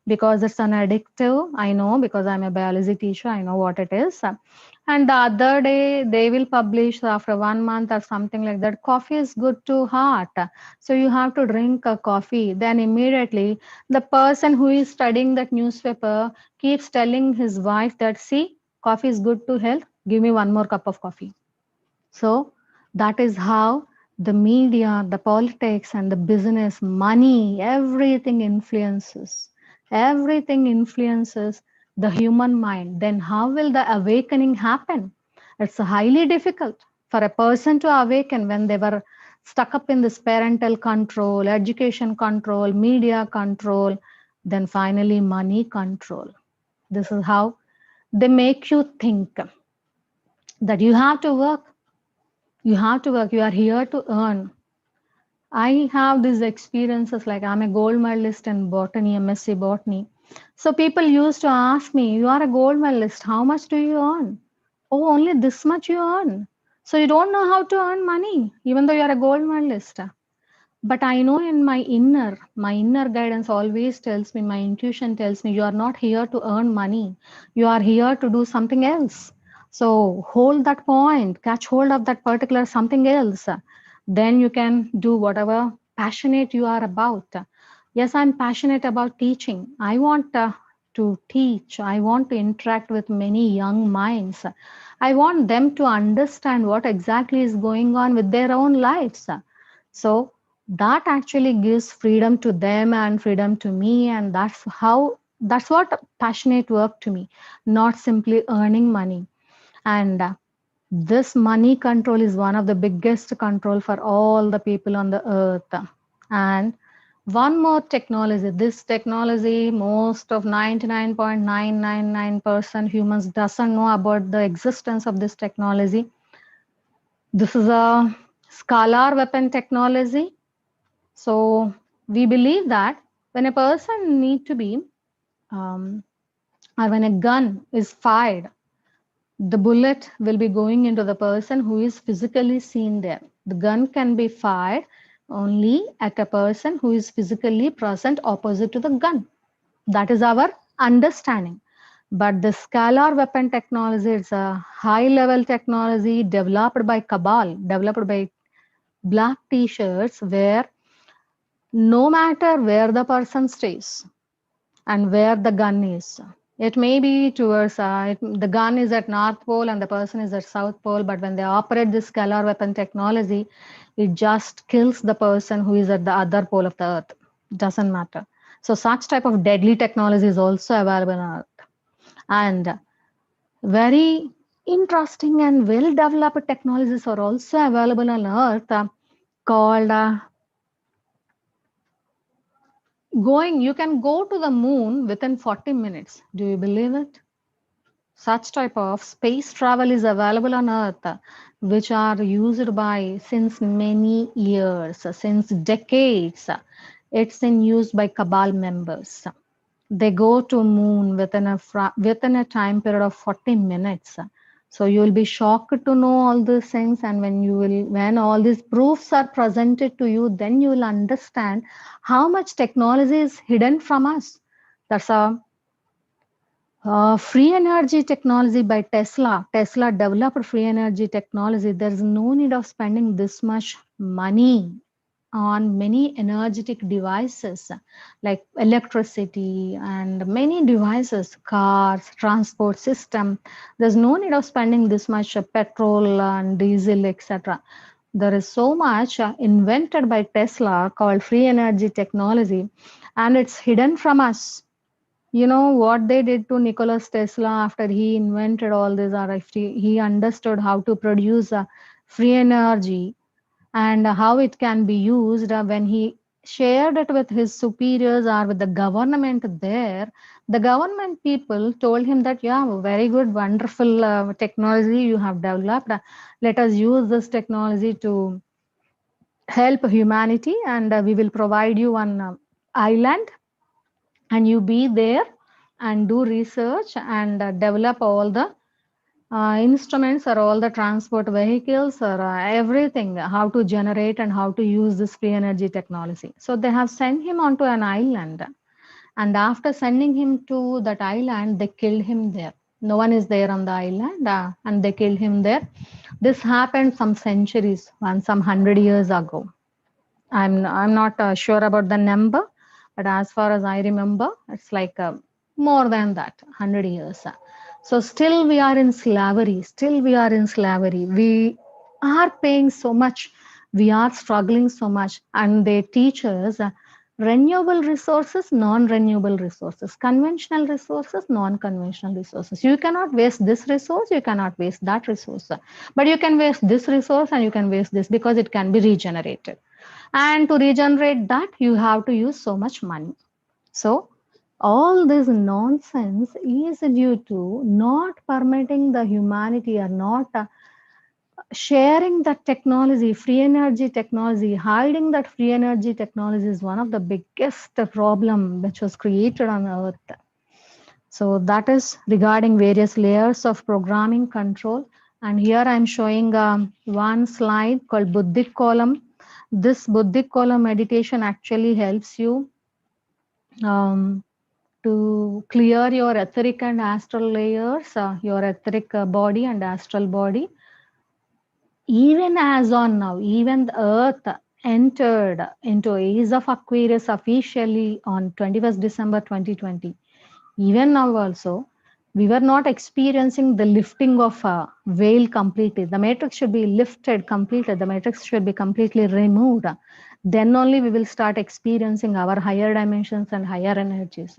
because it's an addictive. I know because I'm a biology teacher. I know what it is. And the other day they will publish after 1 month or something like that. Coffee is good to heart, so you have to drink a coffee. Then immediately the person who is studying that newspaper keeps telling his wife that, see, coffee is good to health. Give me one more cup of coffee. So that is how the media, the politics, and the business, money, everything influences. Everything influences the human mind. Then how will the awakening happen? It's highly difficult for a person to awaken when they were stuck up in this parental control, education control, media control, then finally money control. This is how they make you think that you have to work You have to work. You are here to earn. I have these experiences, like I'm a gold medalist in botany, MSc botany. So people used to ask me, you are a gold medalist, how much do you earn? Oh, only this much you earn. So you don't know how to earn money, even though you are a gold medalist. But I know in my inner guidance always tells me, my intuition tells me, you are not here to earn money. You are here to do something else. So hold that point, catch hold of that particular something else. Then you can do whatever passionate you are about. Yes, I'm passionate about teaching. I want to teach. I want to interact with many young minds. I want them to understand what exactly is going on with their own lives. So that actually gives freedom to them and freedom to me, and that's what passionate work to me, not simply earning money. And this money control is one of the biggest control for all the people on the earth. And one more technology, this technology, most of 99.999% humans doesn't know about the existence of this technology. This is a scalar weapon technology. So we believe that when a person need to be, or when a gun is fired, the bullet will be going into the person who is physically seen there. The gun can be fired only at a person who is physically present opposite to the gun. That is our understanding. But the scalar weapon technology is a high level technology developed by Cabal, developed by black t-shirts, where no matter where the person stays and where the gun is, it may be towards the gun is at North Pole and the person is at South Pole, but when they operate this scalar weapon technology, it just kills the person who is at the other pole of the earth. Doesn't matter. So such type of deadly technology is also available on earth. And very interesting and well developed technologies are also available on earth, called you can go to the moon within 40 minutes. Do you believe it? Such type of space travel is available on Earth, which are used by since many years, since decades. It's in use by Cabal members. They go to moon within a time period of 40 minutes. So you will be shocked to know all these things, and when all these proofs are presented to you, then you will understand how much technology is hidden from us. That's a free energy technology by Tesla. Tesla developed free energy technology. There's no need of spending this much money on many energetic devices like electricity and many devices, cars, transport system. There's no need of spending this much petrol and diesel, etc. There is so much invented by Tesla called free energy technology, and it's hidden from us. You know what they did to Nikola Tesla after he invented all this RFT? He understood how to produce free energy and how it can be used. When he shared it with his superiors or with the government there, the government people told him that, yeah, very good, wonderful technology you have developed. Let us use this technology to help humanity, and we will provide you one island, and you be there and do research and develop all the instruments or all the transport vehicles or everything, how to generate and how to use this free energy technology. So they have sent him onto an island, and after sending him to that island, they killed him there. No one is there on the island, and they killed him there. This happened some centuries, some 100 years ago. I'm not sure about the number, but as far as I remember, it's like more than that, 100 years. So still we are in slavery. Still we are in slavery. We are paying so much. We are struggling so much, and they teach us renewable resources, non-renewable resources, conventional resources, non-conventional resources. You cannot waste this resource. You cannot waste that resource, but you can waste this resource and you can waste this because it can be regenerated. And to regenerate that, you have to use so much money. So all this nonsense is due to not permitting the humanity or not sharing that technology, free energy technology, hiding that free energy technology is one of the biggest problem which was created on earth. So that is regarding various layers of programming control. And here I'm showing one slide called Buddhic column. This Buddhic column meditation actually helps you to clear your etheric and astral layers, your etheric body and astral body. Even as on now, even the earth entered into Age of Aquarius officially on 21st December 2020. Even now also, we were not experiencing the lifting of a veil completely. The matrix should be lifted completely. The matrix should be completely removed. Then only we will start experiencing our higher dimensions and higher energies.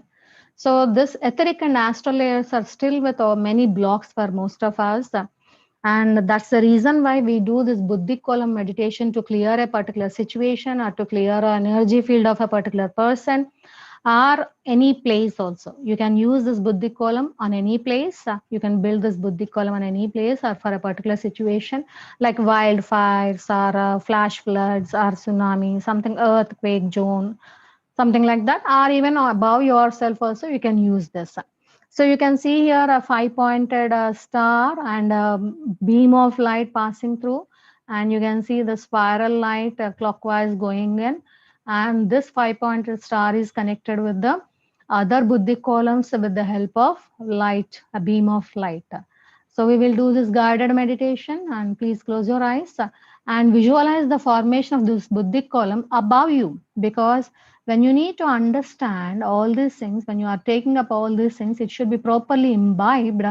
So this etheric and astral layers are still with many blocks for most of us. And that's the reason why we do this Buddhic column meditation to clear a particular situation or to clear an energy field of a particular person or any place also. You can use this Buddhic column on any place. You can build this Buddhic column on any place or for a particular situation like wildfires or flash floods or tsunami, something earthquake zone, something like that, or even above yourself also you can use this. So you can see here a 5-pointed star and a beam of light passing through, and you can see the spiral light clockwise going in, and this 5-pointed star is connected with the other Buddhic columns with the help of light, a beam of light. So we will do this guided meditation, and please close your eyes and visualize the formation of this Buddhic column above you, because when you need to understand all these things, when you are taking up all these things, it should be properly imbibed.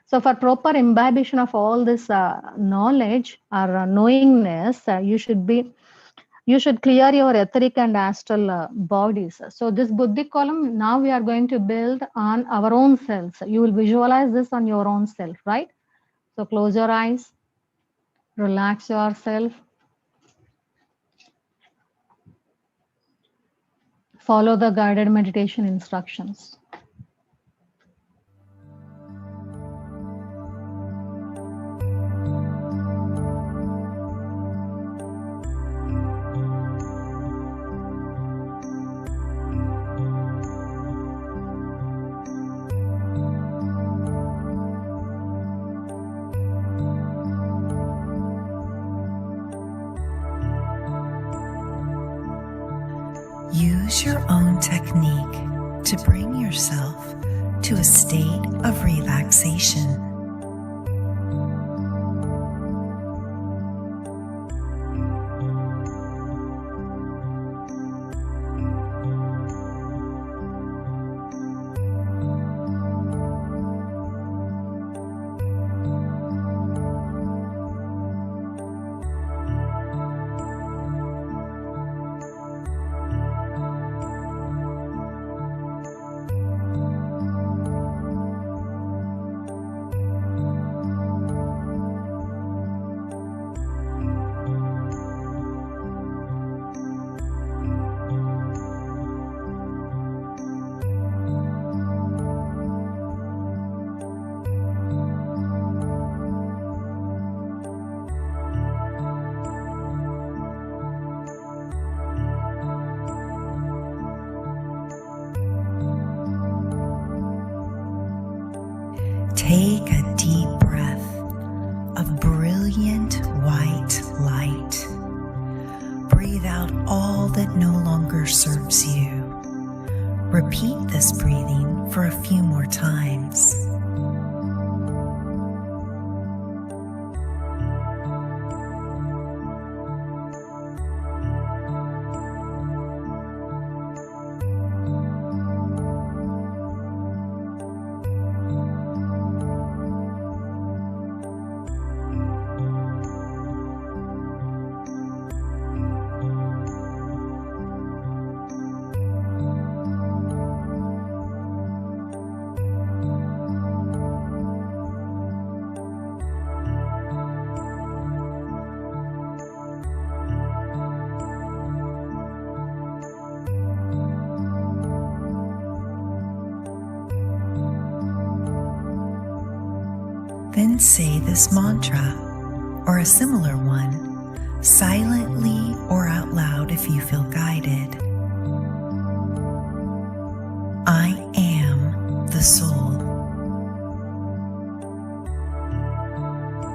So for proper imbibation of all this knowledge or knowingness, you should clear your etheric and astral bodies. So this Buddhic column, now we are going to build on our own selves. You will visualize this on your own self, right? So close your eyes, relax yourself. Follow the guided meditation instructions. Use your own technique to bring yourself to a state of relaxation. Take a deep breath of brilliant white light. Breathe out all that no longer serves you. Repeat this breathing for a few more times. Then say this mantra or a similar one, silently or out loud if you feel guided. I am the soul.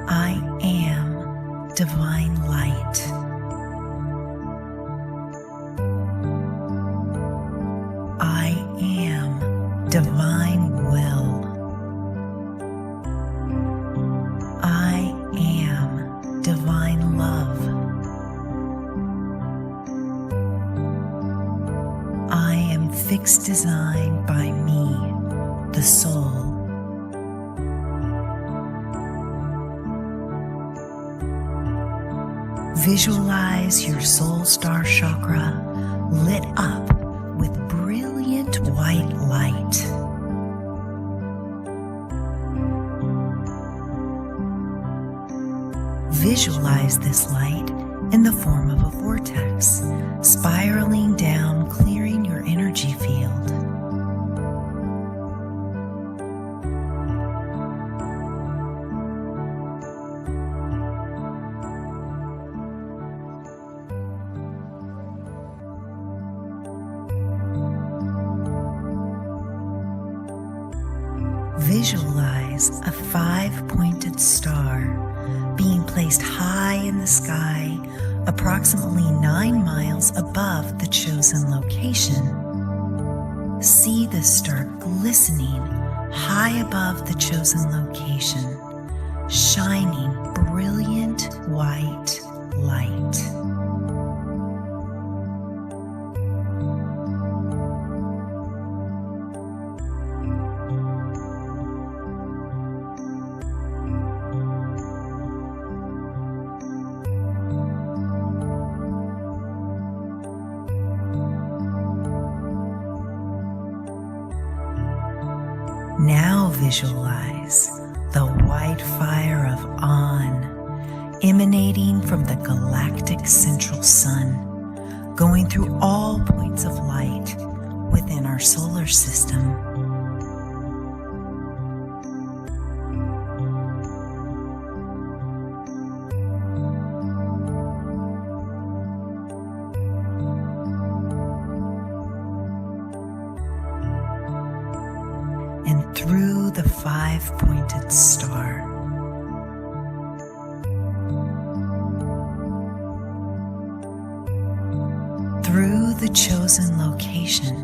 I am divine light. I am divine will. I am divine love. I am fixed design by me, the soul. Visualize your soul star chakra lit up with brilliant white light. Visualize this light in the form of a vortex, spiraling down, clearing your energy field. Visualize a 5-pointed star being placed high in the sky, approximately 9 miles above the chosen location. See the star glistening high above the chosen location, shining brilliant white light. Now visualize the white fire of On emanating from the galactic central sun, going through all points of light within our solar system. And through the 5-pointed star. Through the chosen location.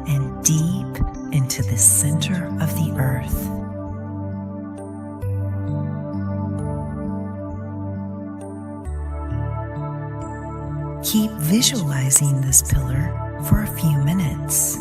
And deep into the center of the earth. Keep visualizing this pillar for a few minutes.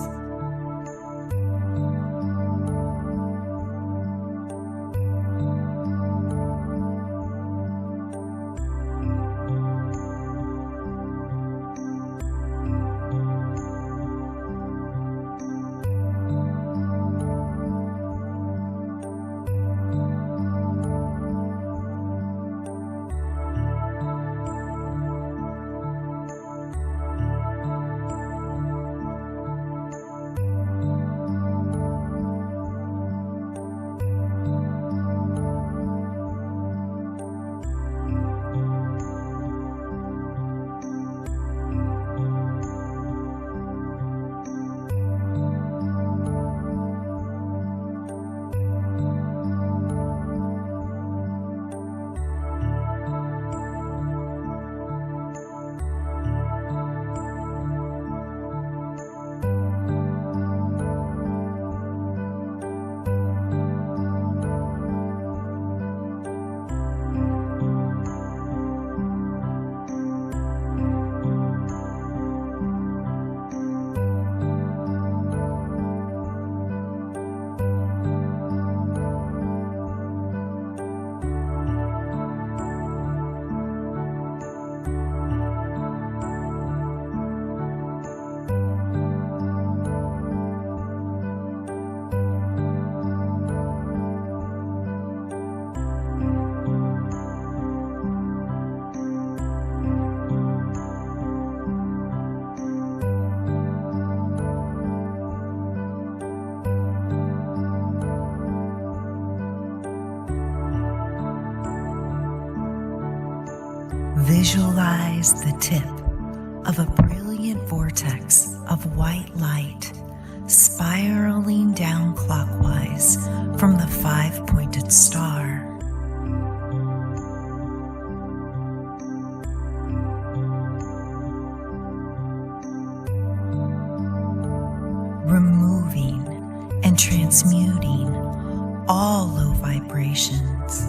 Visualize the tip of a brilliant vortex of white light spiraling down clockwise from the 5-pointed star. Removing and transmuting all low vibrations,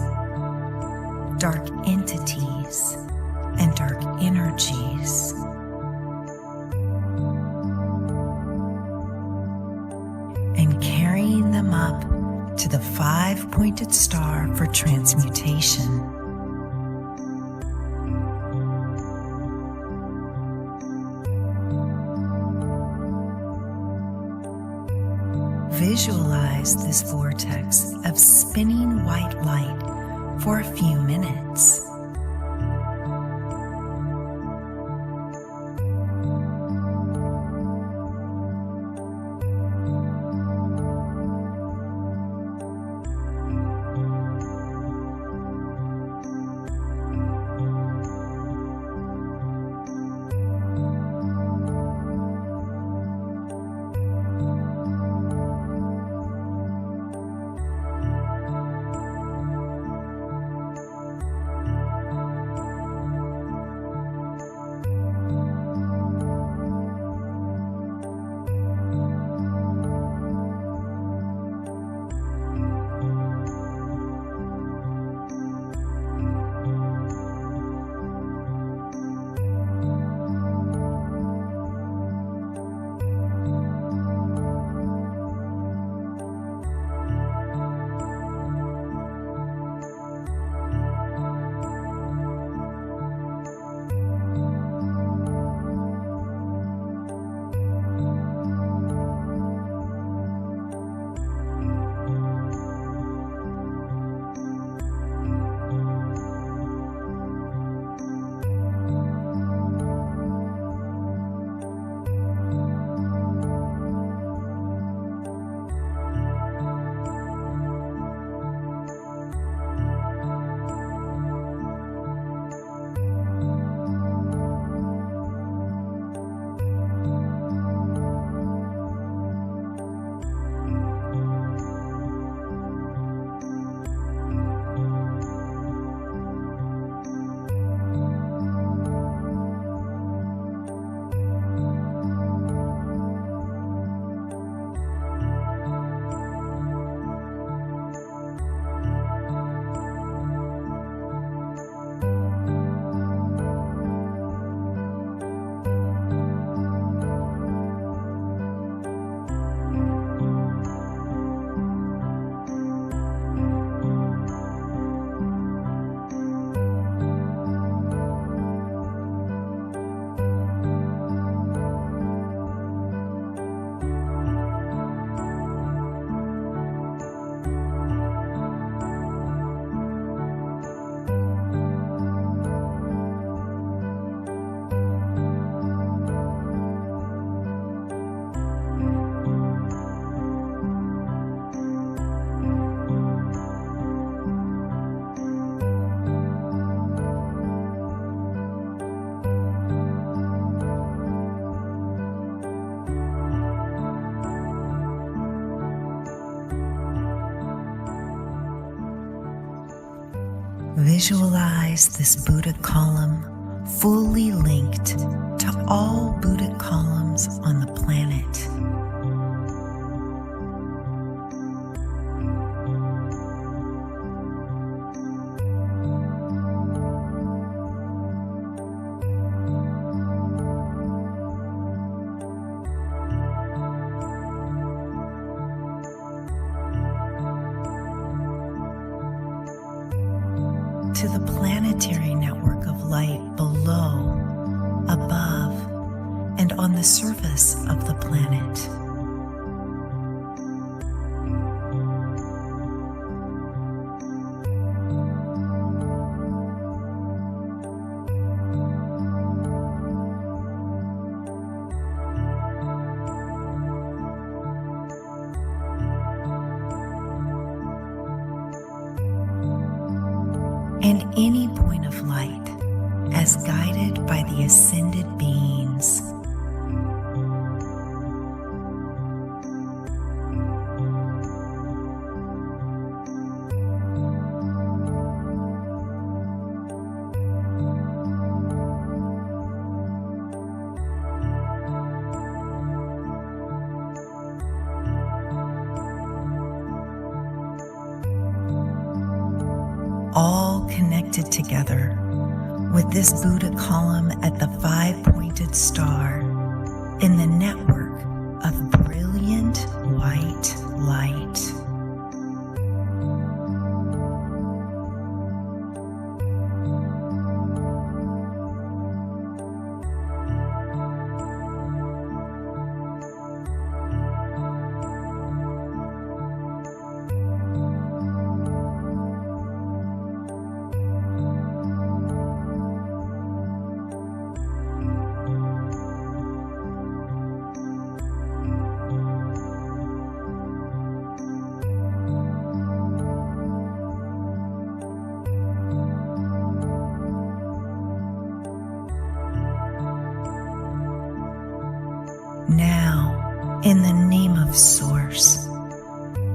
dark entities, and dark energies. And carrying them up to the 5-pointed star for transmutation. Visualize this vortex of spinning white light for a few minutes. Visualize this Buddha column fully linked to all Buddha columns on the planet. To the planetary network of light below, above, and on the surface of the planet. And any point of light as guided by the ascended beings. All connected together with this Buddha column at the 5-pointed star in the network of brilliant white light. Now, in the name of Source,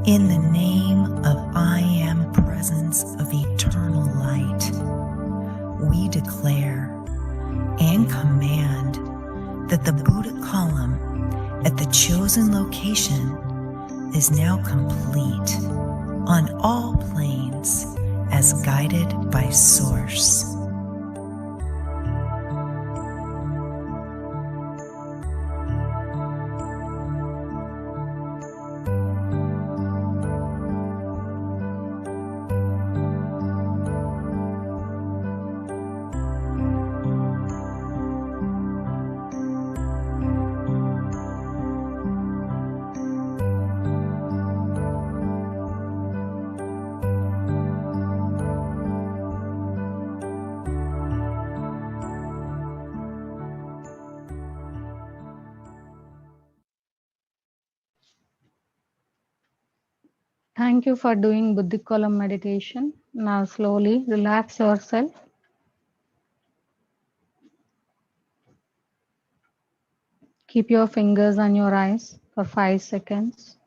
in the name of I Am Presence of Eternal Light, we declare and command that the Buddha column at the chosen location is now complete on all planes as guided by Source. Thank you for doing Buddhic column meditation. Now slowly relax yourself. Keep your fingers on your eyes for 5 seconds.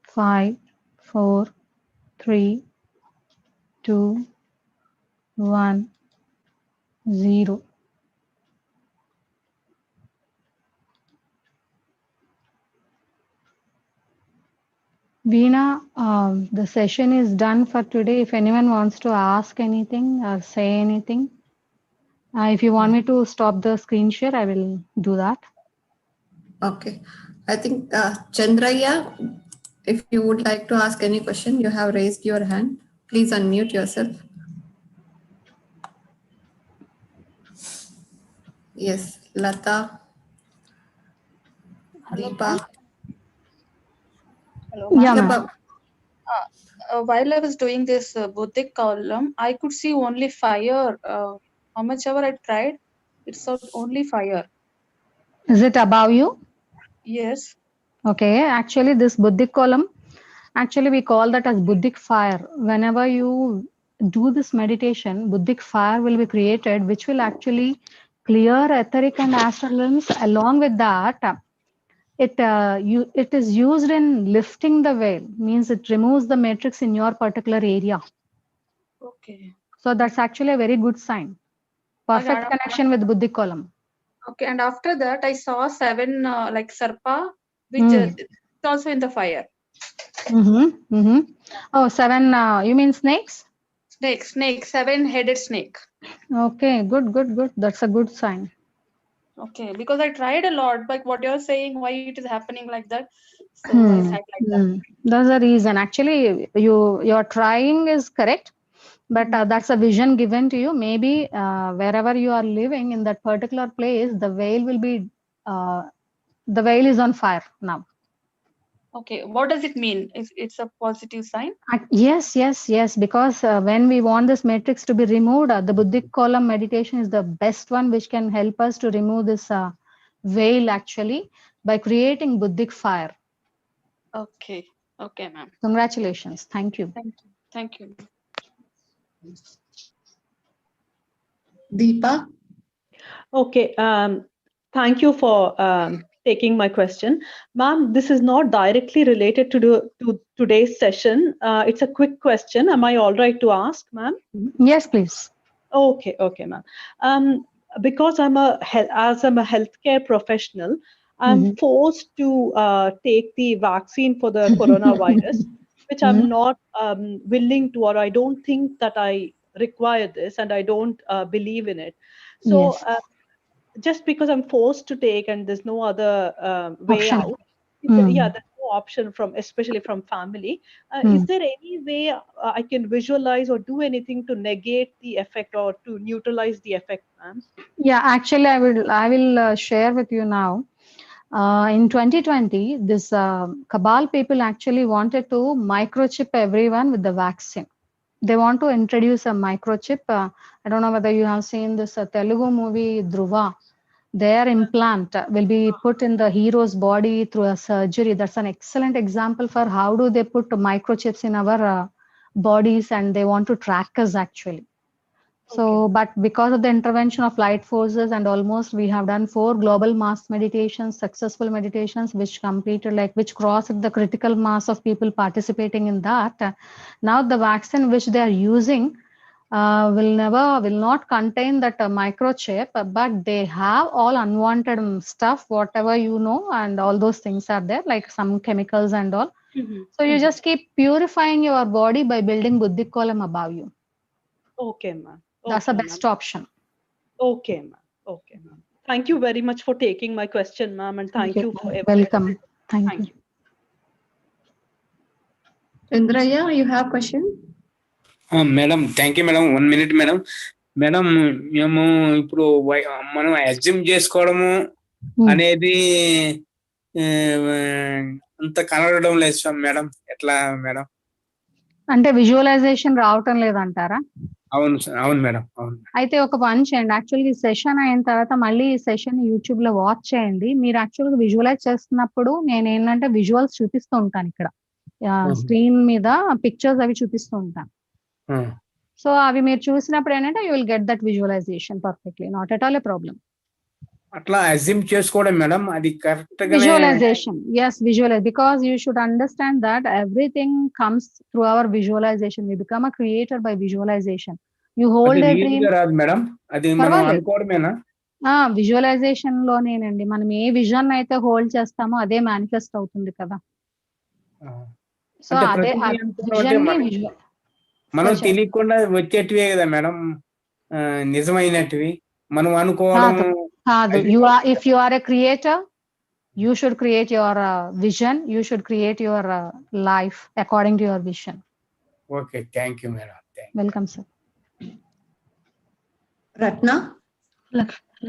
5, 4, 3, 2, 1, 0. Veena, the session is done for today. If anyone wants to ask anything or say anything, if you want me to stop the screen share, I will do that. Okay. I think Chandraya, if you would like to ask any question, you have raised your hand. Please unmute yourself. Yes, Lata, Hello, Deepa. ma'am. Hello, Yeah, ma'am. ma'am. While I was doing this Buddhic column, I could see only fire. How much ever I tried, it saw only fire. Is it above you? Yes. Okay, actually this Buddhic column, actually we call that as Buddhic fire. Whenever you do this meditation, Buddhic fire will be created, which will actually clear etheric and astral realms. Along with that, it is used in lifting the veil, means it removes the matrix in your particular area. Okay. So that's actually a very good sign. Perfect And connection with Buddhic column. okay, and after that, I saw 7 like sarpa, which is also in the fire. Oh, 7, you mean snakes? Snake, 7-headed snake. Okay, good. That's a good sign. Okay, because I tried a lot, but what you're saying, why it is happening like that? So I said like that. That's the reason. Actually, your trying is correct, but that's a vision given to you. Maybe wherever you are living in that particular place, the veil will be the veil is on fire now. Okay, what does it mean? It's a positive sign? Yes. Because when we want this matrix to be removed, the Buddhic column meditation is the best one which can help us to remove this veil actually by creating Buddhic fire. Okay, ma'am. Congratulations. Thank you. Thank you. Deepa. Okay, thank you for taking my question. Ma'am, this is not directly related to today's session. It's a quick question. Am I all right to ask, ma'am? Yes, please. Okay, ma'am. Because I'm a healthcare professional, I'm forced to take the vaccine for the coronavirus, which I'm not willing to, or I don't think that I require this, and I don't believe in it. So, Yes. just because I'm forced to take, and there's no other way Option. out. Mm. There's no option from, especially from family. Mm. Is there any way I can visualize or do anything to negate the effect or to neutralize the effect, ma'am? Yeah, actually, I will share with you now. In 2020, this cabal people actually wanted to microchip everyone with the vaccine. They want to introduce a microchip. I don't know whether you have seen this Telugu movie Dhruva. Their implant will be put in the hero's body through a surgery. That's an excellent example for how do they put microchips in our bodies, and they want to track us actually. So, but because of the intervention of light forces, and almost we have done 4 global mass meditations, successful meditations, which completed, like, which crossed the critical mass of people participating in that. Now the vaccine which they are using will not contain that microchip, but they have all unwanted stuff, whatever you know, and all those things are there, like some chemicals and all. So you just keep purifying your body by building Buddhi column above you. Okay, ma'am. That's the best option. Okay, ma'am. Thank you very much for taking my question, ma'am, and thank you for everything. Welcome. Thank you. Chandraya, you have question? Madam thank you madam 1 minute madam. Madam మేము ఇప్పుడు మనం assume చేసుకోవడము అనేది అంత కనబడడం లేదు madam, ఎట్లా madam? అంటే విజువలైజేషన్ రావటం లేదంటారా? అవును మేడం, అవును. అయితే ఒక పని చేయండి, యాక్చువల్గా ఈ సెషన్ అయిన తర్వాత మళ్ళీ ఈ సెషన్ యూట్యూబ్ లో వాచ్ చేయండి. మీరు యాక్చువల్గా విజువలైజ్ చేస్తున్నప్పుడు నేను ఏంటంటే విజువల్స్ చూపిస్తూ ఉంటాను ఇక్కడ స్క్రీన్ మీద, పిక్చర్స్ అవి చూపిస్తూ ఉంటాను. సో అవి మీరు చూసినప్పుడు ఏంటంటే you will get that visualization perfectly, not at all a problem. అట్లా అజ్యూమ్ చేసుకోవడం మేడం, అది కరెక్ట్ గా visualization. Yes, visualize, because you should understand that everything comes through our visualization. We become a creator by visualization. You hold a dream. రాదు madam, అది మనం అనుకోవడమేనా? Visualisation లోనేనండి మనం ఏ vision అయితే hold చేస్తామో అదే మేనిఫెస్ట్ అవుతుంది కదా. సో అదే మనం తెలియకుండా వచ్చేటివే కదా మేడం నిజమైనటివి మనం అనుకోవడం కాదు. If you are a creator, you should create your vision. You should create your life according to your vision. Okay, thank you madam. Welcome sir. Ratna?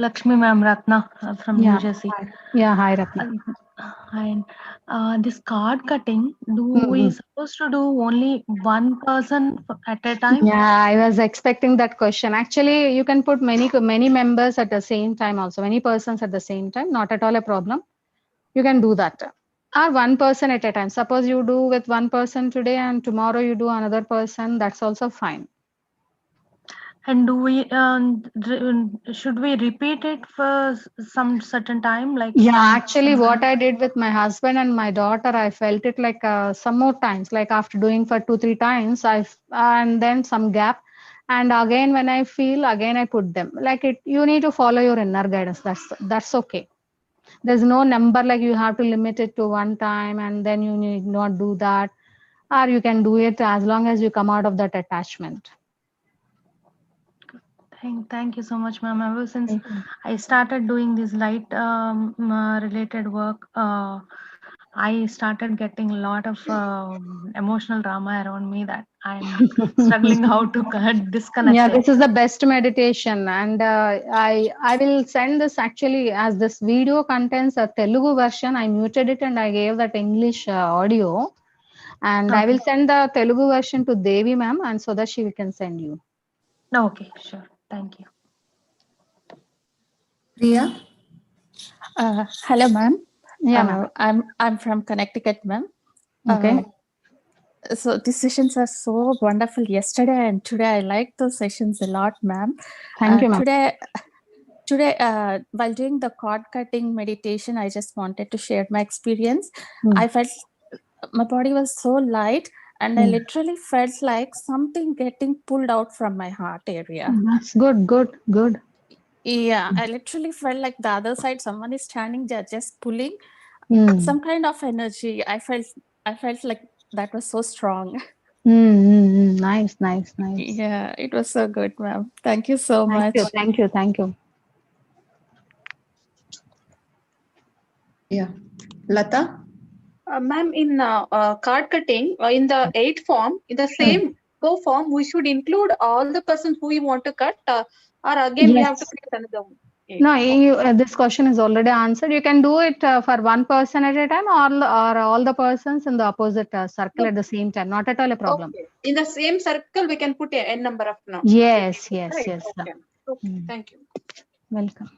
Lakshmi ma'am, Ratna from New Jersey. Yeah, hi Ratna. Hi. This card cutting, we supposed to do only one person at a time? Yeah, I was expecting that question. Actually, you can put many members at the same time also, many persons at the same time, not at all a problem. You can do that. Or one person at a time. Suppose you do with one person today and tomorrow you do another person, that's also fine. And do we should we repeat it for some certain time, like? Yeah, actually what I did with my husband and my daughter, I felt it like some more times, like after doing for 2-3 times, and then some gap, and again when I feel, again I put them like it. You need to follow your inner guidance. That's okay. There's no number like you have to limit it to one time and then you need not do that, or you can do it as long as you come out of that attachment. Thank you so much, ma'am. Ever since I started doing this light related work, I started getting a lot of emotional drama around me that I'm struggling how to disconnect. Yeah, this is the best meditation, and I will send this actually, as this video contains a Telugu version. I muted it and I gave that English audio, and I will send the Telugu version to Devi ma'am, and so that she can send you. Okay, sure. Thank you. Priya? Hello, ma'am. Yeah, ma'am. I'm from Connecticut, ma'am. Okay. So these sessions are so wonderful. Yesterday and today, I liked those sessions a lot, ma'am. Thank you, ma'am. Today, while doing the cord cutting meditation, I just wanted to share my experience. I felt my body was so light, and I literally felt like something getting pulled out from my heart area. That's good. Yeah, I literally felt like the other side, someone is standing there just pulling some kind of energy. I felt like that was so strong. Nice. Yeah, it was so good, ma'am. Thank you so much. Thank you. Yeah. Lata? Ma'am, in card cutting, in the 8 form, in the same go form, we should include all the persons who we want to cut, or again we have to create another one. No, this question is already answered. You can do it for one person at a time, or all the persons in the opposite circle at the same time. Not at all a problem. Okay. In the same circle, we can put a n number of now. Yes. Right? Okay. Thank you. Welcome.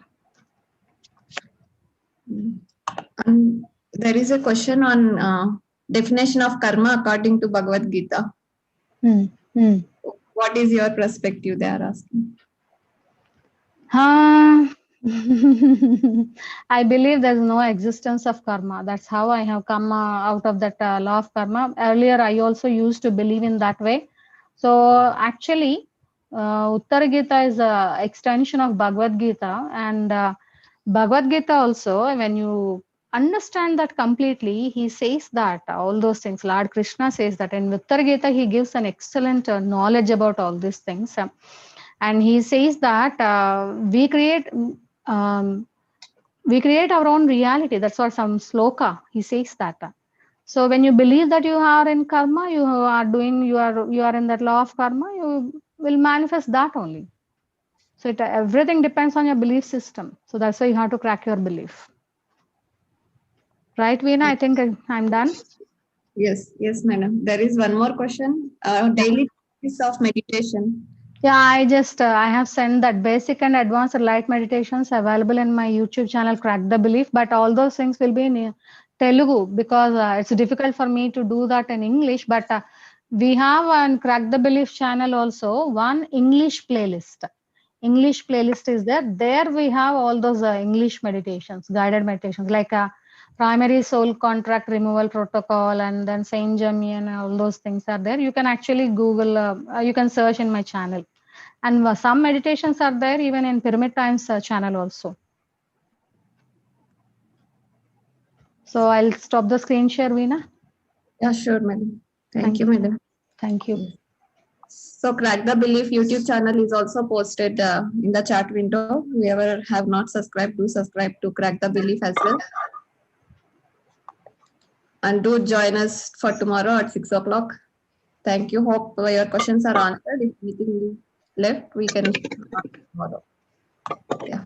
There is a question on definition of karma according to Bhagavad Gita. What is your perspective? They are asking. I believe there's no existence of karma. That's how I have come out of that law of karma. Earlier, I also used to believe in that way. So actually, Uttara Gita is an extension of Bhagavad Gita, and Bhagavad Gita also, when you understand that completely, he says that all those things. Lord Krishna says that in Uttara Gita, he gives an excellent knowledge about all these things. And he says that we create our own reality. That's what some sloka he says that. So when you believe that you are in karma, you are in that law of karma, you will manifest that only. So everything depends on your belief system. So that's why you have to crack your belief. Right, Veena? I think I'm done. Yes, madam. There is one more question. Daily practice of meditation. Yeah, I have sent that basic and advanced light meditations available in my YouTube channel, Crack the Belief. But all those things will be in Telugu because it's difficult for me to do that in English. But we have on Crack the Belief channel also one English playlist. English playlist is there. There we have all those English meditations, guided meditations, like primary soul contract removal protocol, and then Saint Germain, and all those things are there. You can actually Google, you can search in my channel. And some meditations are there even in Pyramid Times channel also. So I'll stop the screen share, Veena. Yeah, sure, madam. Thank you, madam. Thank you. So Crack the Belief YouTube channel is also posted in the chat window. Whoever have not subscribed, do subscribe to Crack the Belief as well. And do join us for tomorrow at 6 o'clock. Thank you. Hope your questions are answered. If anything left, we can tomorrow. Yeah.